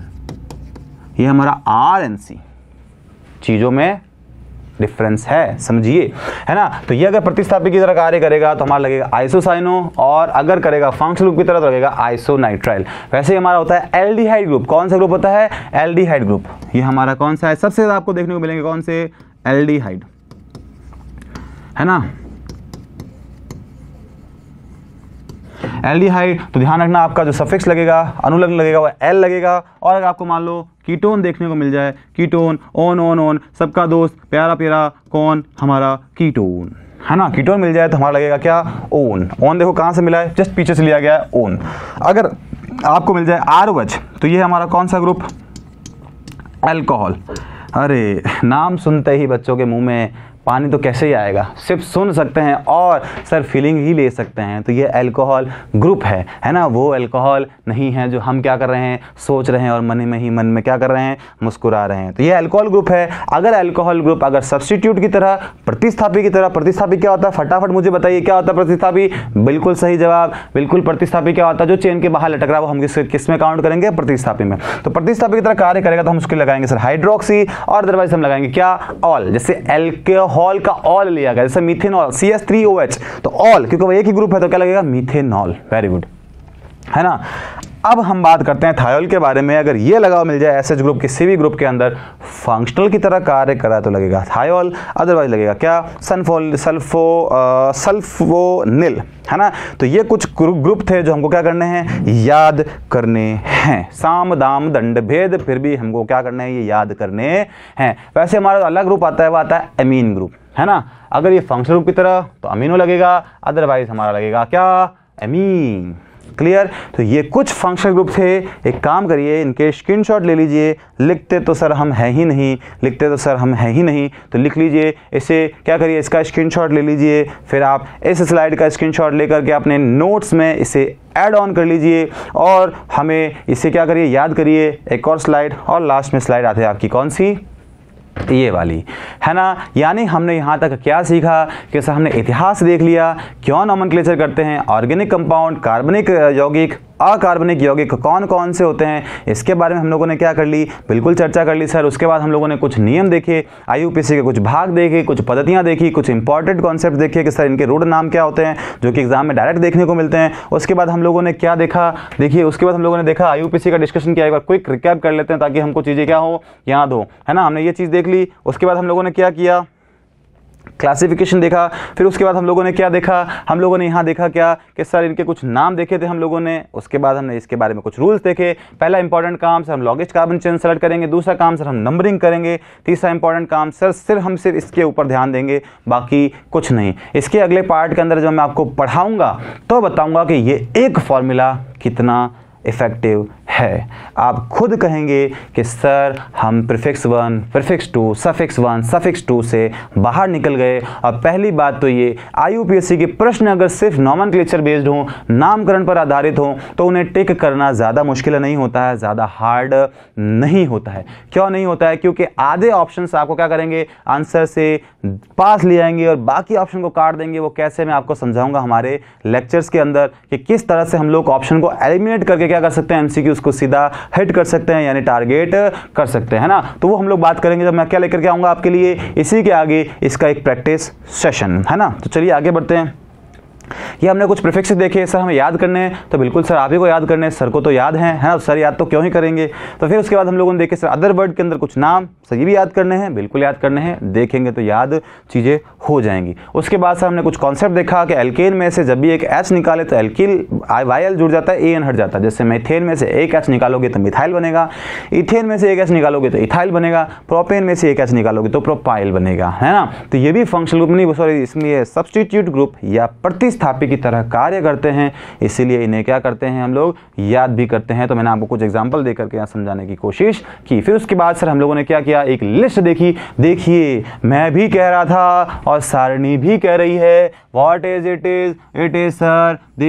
ये हमारा RNC, चीजों में डिफरेंस है, समझिए, है ना। तो ये अगर प्रतिस्थापी की तरह कार्य करेगा तो हमारा लगेगा आइसोसाइनो, और अगर करेगा फंक्शनल ग्रुप की तरह तो लगेगा आइसोनाइट्राइल। वैसे ही हमारा होता है एल्डिहाइड ग्रुप। कौन सा ग्रुप होता है, एल्डिहाइड ग्रुप। ये हमारा कौन सा है, सबसे ज्यादा आपको देखने को मिलेंगे कौन से, एल्डिहाइड, है ना। एल्डिहाइड, तो ध्यान रखना आपका जो सफिक्स लगेगा, अनुलग्न लगेगा, वो L लगेगा। और अगर आपको मान लो कीटोन देखने को मिल जाए, कीटोन, ओन, सबका दोस्त प्यारा प्यारा कौन, हमारा कीटोन, है ना। कीटोन मिल जाए तो हमारा लगेगा क्या, ओन। ओन देखो कहाँ से मिला है, जस्ट पीछे से लिया गया है, ओन। अगर आपको मिल जाए ROH तो ये हमारा कौन सा ग्रुप, अल्कोहल। अरे नाम सुनते ही बच्चों के मुंह में पानी तो कैसे ही आएगा, सिर्फ सुन सकते हैं और सर फीलिंग ही ले सकते हैं। तो ये अल्कोहल ग्रुप है ना। वो अल्कोहल नहीं है जो हम क्या कर रहे हैं, सोच रहे हैं और मन में क्या कर रहे हैं, मुस्कुरा रहे हैं। तो ये अल्कोहल ग्रुप है। अगर अल्कोहल ग्रुप अगर सब्स्टिट्यूट की तरह, प्रतिस्थापी की तरह, प्रतिस्थापी क्या होता है, फटाफट मुझे बताइए क्या होता है प्रतिस्थापी। बिल्कुल सही जवाब, बिल्कुल। प्रतिस्थापी क्या होता है, जो चेन के बाहर लटक रहा है वो हम किस में काउंट करेंगे, प्रतिस्थापी में। तो प्रतिस्थापी की तरह कार्य करेगा तो हम उसके लगाएंगे सर हाइड्रोक्सी, और अदरवाइज हम लगाएंगे क्या, ऑल। जैसे एल्कोहल का ऑल लिया गया, जैसे मीथेनॉल CH3OH, तो ऑल, क्योंकि वो एक ही ग्रुप है तो क्या लगेगा, मीथेनॉल। वेरी गुड, है ना। अब हम बात करते हैं थायोल के बारे में। अगर ये लगा मिल जाए SH ग्रुप किसी भी ग्रुप के अंदर, फंक्शनल की तरह कार्य करा तो लगेगा थायोल, अदरवाइज लगेगा क्या, सल्फोनिल, है ना। तो ये कुछ ग्रुप थे जो हमको क्या करने हैं, याद करने हैं। साम दाम दंड भेद, फिर भी हमको क्या करना है, ये याद करने हैं। वैसे हमारा अलग ग्रुप आता है, वो आता है एमीन ग्रुप, है ना। अगर ये फंक्शनल ग्रुप की तरह तो अमीनो लगेगा, अदरवाइज हमारा लगेगा क्या, एमीन। क्लियर। तो ये कुछ फंक्शनल ग्रुप थे। एक काम करिए, इनके स्क्रीनशॉट ले लीजिए। लिखते तो सर हम है ही नहीं, तो लिख लीजिए। इसे क्या करिए, इसका स्क्रीनशॉट ले लीजिए, फिर आप इस स्लाइड का स्क्रीनशॉट लेकर के अपने नोट्स में इसे ऐड ऑन कर लीजिए, और हमें इसे क्या करिए, याद करिए। एक और स्लाइड, और लास्ट में स्लाइड आती है आपकी कौन सी, ये वाली, है ना। यानी हमने यहाँ तक क्या सीखा कि सर हमने इतिहास देख लिया, क्यों नोमेनक्लेचर करते हैं, ऑर्गेनिक कंपाउंड, कार्बनिक यौगिक, अकार्बनिक यौगिक कौन कौन से होते हैं, इसके बारे में हम लोगों ने क्या कर ली, बिल्कुल चर्चा कर ली सर। उसके बाद हम लोगों ने कुछ नियम देखे, आईयूपीएसी के कुछ भाग देखे, कुछ पद्धतियाँ देखी, कुछ इंपॉर्टेंट कॉन्सेप्ट देखे कि सर इनके रूट नाम क्या होते हैं जो कि एग्जाम में डायरेक्ट देखने को मिलते हैं। उसके बाद हम लोगों ने क्या देखा, देखिए उसके बाद हम लोगों ने देखा आईयूपीएसी का डिस्कशन किया। एक बार क्विक रिकैप कर लेते हैं ताकि हमको चीज़ें क्या हो, याद हो, है ना। हमने ये चीज़ देख ली। उसके बाद हम लोगों ने क्या किया, क्लासिफिकेशन देखा। फिर उसके बाद हम लोगों ने क्या देखा, हम लोगों ने यहाँ देखा क्या कि सर इनके कुछ नाम देखे थे हम लोगों ने। उसके बाद हमने इसके बारे में कुछ रूल्स देखे। पहला इंपॉर्टेंट काम सर हम लॉन्गेस्ट कार्बन चेन सेलेक्ट करेंगे, दूसरा काम सर हम नंबरिंग करेंगे, तीसरा इंपॉर्टेंट काम सर हम सिर्फ इसके ऊपर ध्यान देंगे, बाकी कुछ नहीं। इसके अगले पार्ट के अंदर जब मैं आपको पढ़ाऊँगा तो बताऊँगा कि ये एक फॉर्मूला कितना इफेक्टिव है। आप खुद कहेंगे कि सर हम प्रीफिक्स 1, प्रीफिक्स 2, सफिक्स 1, सफिक्स 2 से बाहर निकल गए। और पहली बात तो ये, आईयूपीएसी के प्रश्न अगर सिर्फ नॉमेनक्लेचर बेस्ड हो, नामकरण पर आधारित हो, तो उन्हें टिक करना ज़्यादा मुश्किल नहीं होता है, ज़्यादा हार्ड नहीं होता है। क्यों नहीं होता है? क्योंकि आधे ऑप्शन आपको क्या करेंगे, आंसर से पास ले आएंगे और बाकी ऑप्शन को काट देंगे। वो कैसे, मैं आपको समझाऊंगा हमारे लेक्चर्स के अंदर कि किस तरह से हम लोग ऑप्शन को एलिमिनेट करके क्या कर सकते हैं, एमसीक्यूज को सीधा हिट कर सकते हैं, यानी टारगेट कर सकते हैं ना। तो वो हम लोग बात करेंगे जब मैं क्या लेकर के आऊंगा आपके लिए, इसी के आगे इसका एक प्रैक्टिस सेशन, है ना। तो चलिए आगे बढ़ते हैं। ये हमने कुछ प्रीफिक्स देखे, सर हमें याद करने हैं, तो बिल्कुल सर आप ही को याद करने हैं, सर को तो याद है ना, सर याद तो क्यों ही करेंगे। तो फिर उसके बाद हम लोगों ने देखे सर अदर वर्ड के अंदर कुछ नाम, सर ये भी याद करने हैं, बिल्कुल याद करने हैं, देखेंगे तो याद चीज़ें हो जाएंगी। उसके बाद सर हमने कुछ कॉन्सेप्ट देखा कि एल्केन में से जब भी एक एच निकाले तो एल्किल वाई जुड़ जाता है, ए एन हट जाता है। जैसे मेथेन में से एक एच निकालोगे तो मिथाइल बनेगा, इथेन में से एक एच निकालोगे तो इथाइल बनेगा, प्रोपेन में से एक एच निकालोगे तो प्रोपाइल बनेगा, है ना। तो ये भी फंक्शनल ग्रुप नहीं, सॉरी इसमें ये सब्स्टिट्यूट ग्रुप या प्रतिस्थापी की तरह कार्य करते हैं, इसीलिए इन्हें क्या करते हैं हम लोग, याद भी करते हैं। तो मैंने आपको कुछ एग्जांपल देकर के यहाँ समझाने की कोशिश की। फिर उसके बाद सर हम लोगों ने क्या किया, एक लिस्ट देखी। देखिए मैं भी कह रहा था और सारणी भी कह रही है, what is it is sir the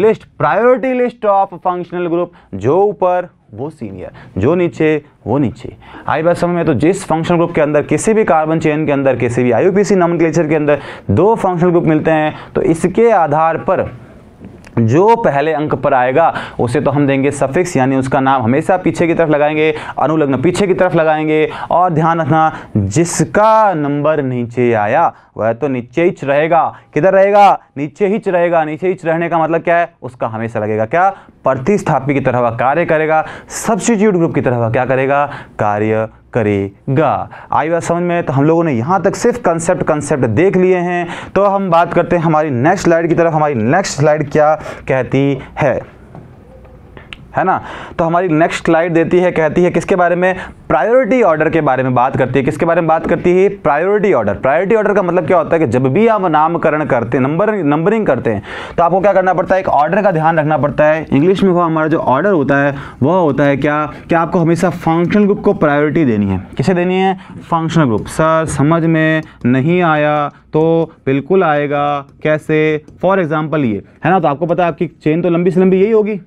list, priority list of functional group. जो ऊपर वो सीनियर, जो नीचे वो नीचे। आई बात समझ में। तो जिस फंक्शनल ग्रुप के अंदर, किसी भी कार्बन चेन के अंदर, किसी भी आईयूपीएसी नोमेनक्लेचर के अंदर दो फंक्शनल ग्रुप मिलते हैं, तो इसके आधार पर जो पहले अंक पर आएगा उसे तो हम देंगे सफिक्स, यानी उसका नाम हमेशा पीछे की तरफ लगाएंगे, अनुलग्न पीछे की तरफ लगाएंगे। और ध्यान रखना, जिसका नंबर नीचे आया वह तो नीचे ही रहेगा। किधर रहेगा? नीचे ही रहेगा। नीचे ही रहने का मतलब क्या है, उसका हमेशा लगेगा क्या, प्रतिस्थापी की तरह वह कार्य करेगा, सब्स्टिट्यूट ग्रुप की तरह वह क्या करेगा, कार्य करेगा। आई बात समझ में। तो हम लोगों ने यहाँ तक सिर्फ कंसेप्ट देख लिए हैं। तो हम बात करते हैं हमारी नेक्स्ट स्लाइड की तरफ। हमारी नेक्स्ट स्लाइड क्या कहती है ना। तो हमारी नेक्स्ट स्लाइड देती है, कहती है किसके बारे में, प्रायोरिटी ऑर्डर के बारे में बात करती है। किसके बारे में बात करती है, प्रायोरिटी ऑर्डर। प्रायोरिटी ऑर्डर का मतलब क्या होता है कि जब भी आप नामकरण करते हैं, नंबरिंग करते हैं, तो आपको क्या करना पड़ता है, एक ऑर्डर का ध्यान रखना पड़ता है। इंग्लिश में वो हमारा जो ऑर्डर होता है वह होता है क्या, कि आपको हमेशा फंक्शनल ग्रुप को प्रायोरिटी देनी है। किसे देनी है, फंक्शनल ग्रुप। सर समझ में नहीं आया तो बिल्कुल आएगा, कैसे, फॉर एग्जाम्पल ये है ना। तो आपको पता है आपकी चेन तो लंबी से लंबी यही होगी,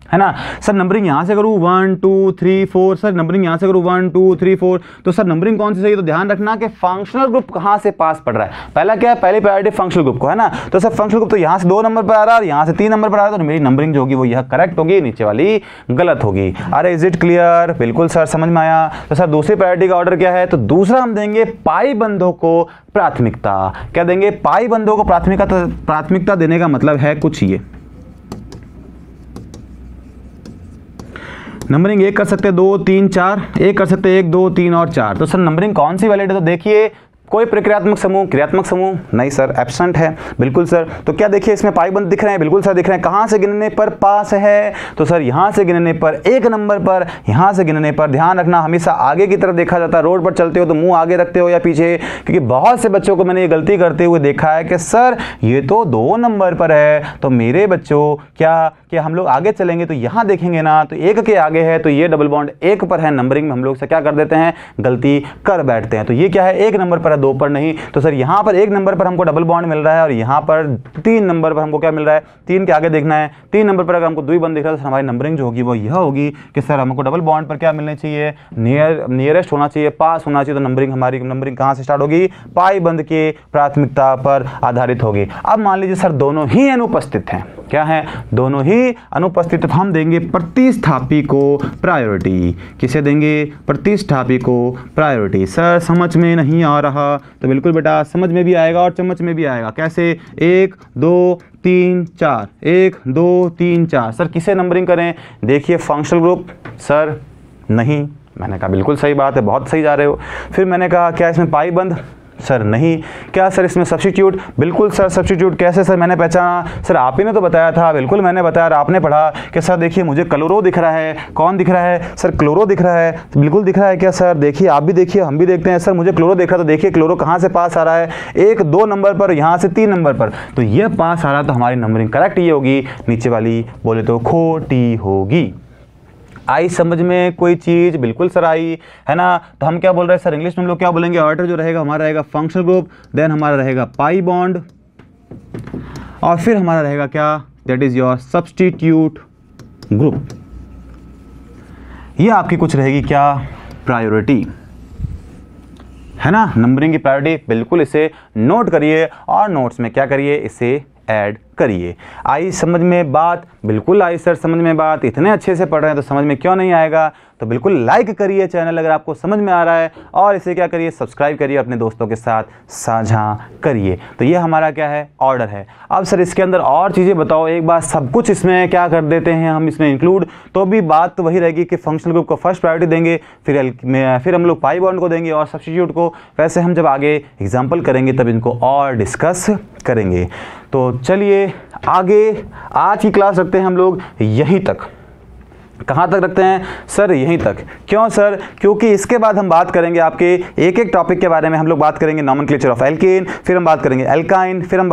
है ना। सर नंबरिंग यहाँ से करूँ 1 2 3 4, सर नंबरिंग यहाँ से करूँ 1 2 3 4, तो सर नंबरिंग कौन सी सही है, तो ध्यान रखना कि फंक्शनल ग्रुप कहाँ से पास पड़ रहा है। पहला क्या है, पहली प्रायोरिटी फंक्शनल ग्रुप को, है ना। तो सर फंक्शनल ग्रुप तो यहाँ से 2 नंबर पर आ रहा है और यहाँ से 3 नंबर पर आ रहा है, तो मेरी नंबरिंग जो होगी वो यह करेक्ट होगी, नीचे वाली गलत होगी। अरे इज इट क्लियर, बिल्कुल सर समझ में आया। तो सर दूसरी प्रायोरिटी का ऑर्डर क्या है, तो दूसरा हम देंगे पाई बंधों को प्राथमिकता। क्या देंगे, पाई बंधों को प्राथमिकता देने का मतलब है कुछ ये, नंबरिंग 1 कर सकते हैं, 2 3 4, 1 कर सकते हैं 1 2 3 और 4। तो सर नंबरिंग कौन सी वैलिड है, तो देखिए कोई प्रक्रियात्मक समूह, क्रियात्मक समूह नहीं सर, एब्सेंट है, बिल्कुल सर। तो क्या देखिए इसमें पाई बंद दिख रहे हैं, बिल्कुल सर दिख रहे हैं। कहाँ से गिनने पर पास है, तो सर यहाँ से गिनने पर 1 नंबर पर, यहाँ से गिनने पर। ध्यान रखना हमेशा आगे की तरफ देखा जाता है, रोड पर चलते हो तो मुंह आगे रखते हो या पीछे, क्योंकि बहुत से बच्चों को मैंने ये गलती करते हुए देखा है कि सर ये तो 2 नंबर पर है, तो मेरे बच्चों क्या हम लोग आगे चलेंगे तो यहाँ देखेंगे ना, तो 1 के आगे है तो ये डबल बॉन्ड 1 पर है। नंबरिंग में हम लोग से क्या कर देते हैं, गलती कर बैठते हैं। तो ये क्या है, 1 नंबर पर है, 2 पर नहीं। तो सर यहाँ पर 1 नंबर पर हमको डबल बॉन्ड मिल रहा है और यहाँ पर 3 नंबर पर हमको क्या मिल रहा है, 3 के आगे देखना है। 3 नंबर पर अगर हमको द्विबंध दिख रहा है तो हमारी नंबरिंग जो होगी वो यह होगी कि सर हमको डबल बॉन्ड पर क्या मिलना चाहिए, नियरेस्ट होना चाहिए, पास होना चाहिए। तो हमारी नंबरिंग कहाँ से स्टार्ट होगी, पाई बंध के प्राथमिकता पर आधारित होगी। अब मान लीजिए सर दोनों ही अनुपस्थित हैं, क्या है, दोनों ही अनुपस्थित। तो हम देंगे प्रतिस्थापी को प्रायोरिटी। किसे देंगे, प्रतिस्थापी को प्रायोरिटी। सर समझ में नहीं आ रहा, तो बिल्कुल बेटा समझ में भी आएगा और चम्मच में भी आएगा। कैसे, 1 2 3 4, 1 2 3 4। सर किसे नंबरिंग करें, देखिए फंक्शनल ग्रुप। सर नहीं, मैंने कहा बिल्कुल सही बात है, बहुत सही जा रहे हो। फिर मैंने कहा क्या इसमें पाई बंद, सर नहीं। क्या सर इसमें सब्स्टिट्यूट, बिल्कुल सर सब्स्टिट्यूट। कैसे सर, मैंने पहचाना, सर आप ही ने तो बताया था। बिल्कुल मैंने बताया और आपने पढ़ा कि सर देखिए मुझे क्लोरो दिख रहा है। कौन दिख रहा है, सर क्लोरो दिख रहा है। तो बिल्कुल दिख रहा है क्या सर, देखिए आप भी देखिए, हम भी देखते हैं। सर मुझे क्लोरो दिख रहा है, तो देखिए क्लोरो कहाँ से पास आ रहा है, 1 2 नंबर पर, यहाँ से 3 नंबर पर, तो ये पास आ रहा है। तो हमारी नंबरिंग करेक्ट ये होगी, नीचे वाली बोले तो खोटी होगी। आई समझ में कोई चीज़, बिल्कुल सर आई, है ना। तो हम क्या बोल रहे हैं सर, इंग्लिश में हम लोग क्या बोलेंगे, ऑर्डर जो रहेगा हमारा रहेगा फंक्शनल ग्रुप, देन हमारा रहेगा पाई बॉन्ड, और फिर हमारा रहेगा क्या, that is your substitute group. ये आपकी कुछ रहेगी क्या, प्रायोरिटी, है ना। नंबरिंग की प्रायोरिटी, बिल्कुल इसे नोट करिए और नोट्स में क्या करिए, इसे ऐड करिए। आई समझ में बात, बिल्कुल आई सर समझ में बात। इतने अच्छे से पढ़ रहे हैं तो समझ में क्यों नहीं आएगा। तो बिल्कुल लाइक करिए चैनल अगर आपको समझ में आ रहा है, और इसे क्या करिए, सब्सक्राइब करिए, अपने दोस्तों के साथ साझा करिए। तो ये हमारा क्या है, ऑर्डर है। अब सर इसके अंदर और चीज़ें बताओ, एक बार सब कुछ इसमें क्या कर देते हैं हम इसमें इंक्लूड, तो भी बात तो वही रहेगी कि फंक्शनल ग्रुप को फर्स्ट प्रायोरिटी देंगे, फिर हम लोग पाई बॉन्ड को देंगे और सब्स्टिट्यूट को। वैसे हम जब आगे एग्जाम्पल करेंगे तब इनको और डिस्कस करेंगे। तो चलिए आगे, आज की क्लास रखते हैं हम लोग यहीं तक। कहाँ तक रखते हैं सर, यहीं तक। क्यों सर, क्योंकि इसके बाद हम बात करेंगे आपके एक एक टॉपिक के बारे में। हम लोग बात करेंगे नॉमेनक्लेचर ऑफ एल्केन, फिर हम बात करेंगे एल्काइन, फिर हम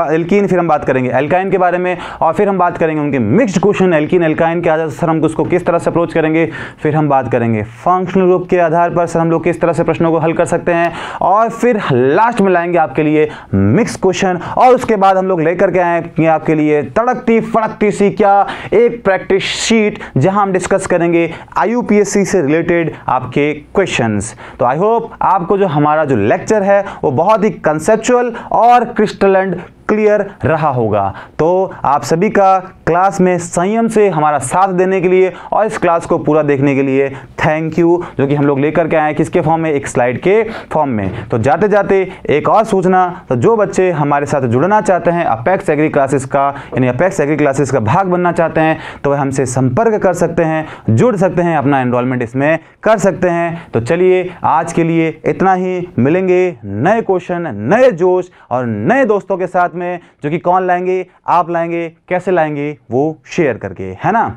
बात करेंगे एल्काइन के बारे में, और फिर हम बात करेंगे उनके मिक्स्ड क्वेश्चन एल्कीन एल्काइन के आधार पर सर हम उसको किस तरह से अप्रोच करेंगे। फिर हम बात करेंगे फंक्शनल ग्रुप के आधार पर सर हम लोग किस तरह से प्रश्नों को हल कर सकते हैं, और फिर लास्ट में लाएंगे आपके लिए मिक्स क्वेश्चन। और उसके बाद हम लोग लेकर के आए आपके लिए तड़कती फड़कती सी क्या, एक प्रैक्टिस शीट जहां हम डिस्कस करेंगे IUPAC से रिलेटेड आपके क्वेश्चंस। तो आई होप आपको जो हमारा जो लेक्चर है वो बहुत ही कंसेप्चुअल और क्रिस्टल क्लियर रहा होगा। तो आप सभी का क्लास में संयम से हमारा साथ देने के लिए और इस क्लास को पूरा देखने के लिए थैंक यू, जो कि हम लोग लेकर के आए किसके फॉर्म में, एक स्लाइड के फॉर्म में। तो जाते जाते एक और सूचना, तो जो बच्चे हमारे साथ जुड़ना चाहते हैं अपेक्स एग्री क्लासेस का, यानी अपेक्स एग्री क्लासेस का भाग बनना चाहते हैं, तो वह हमसे संपर्क कर सकते हैं, जुड़ सकते हैं, अपना एनरोलमेंट इसमें कर सकते हैं। तो चलिए आज के लिए इतना ही, मिलेंगे नए क्वेश्चन, नए जोश और नए दोस्तों के साथ में, जो कि कौन लाएंगे, आप लाएंगे। कैसे लाएंगे, वो शेयर करके, है ना।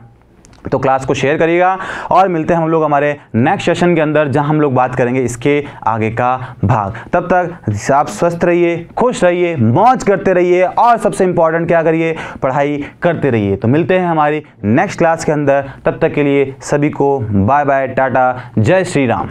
तो क्लास को शेयर करिएगा और मिलते हैं हम लोग हमारे नेक्स्ट सेशन के अंदर, जहां हम लोग बात करेंगे इसके आगे का भाग। तब तक आप स्वस्थ रहिए, खुश रहिए, मौज करते रहिए, और सबसे इंपॉर्टेंट क्या करिए, पढ़ाई करते रहिए। तो मिलते हैं हमारी नेक्स्ट क्लास के अंदर, तब तक के लिए सभी को बाय बाय, टाटा, जय श्री राम।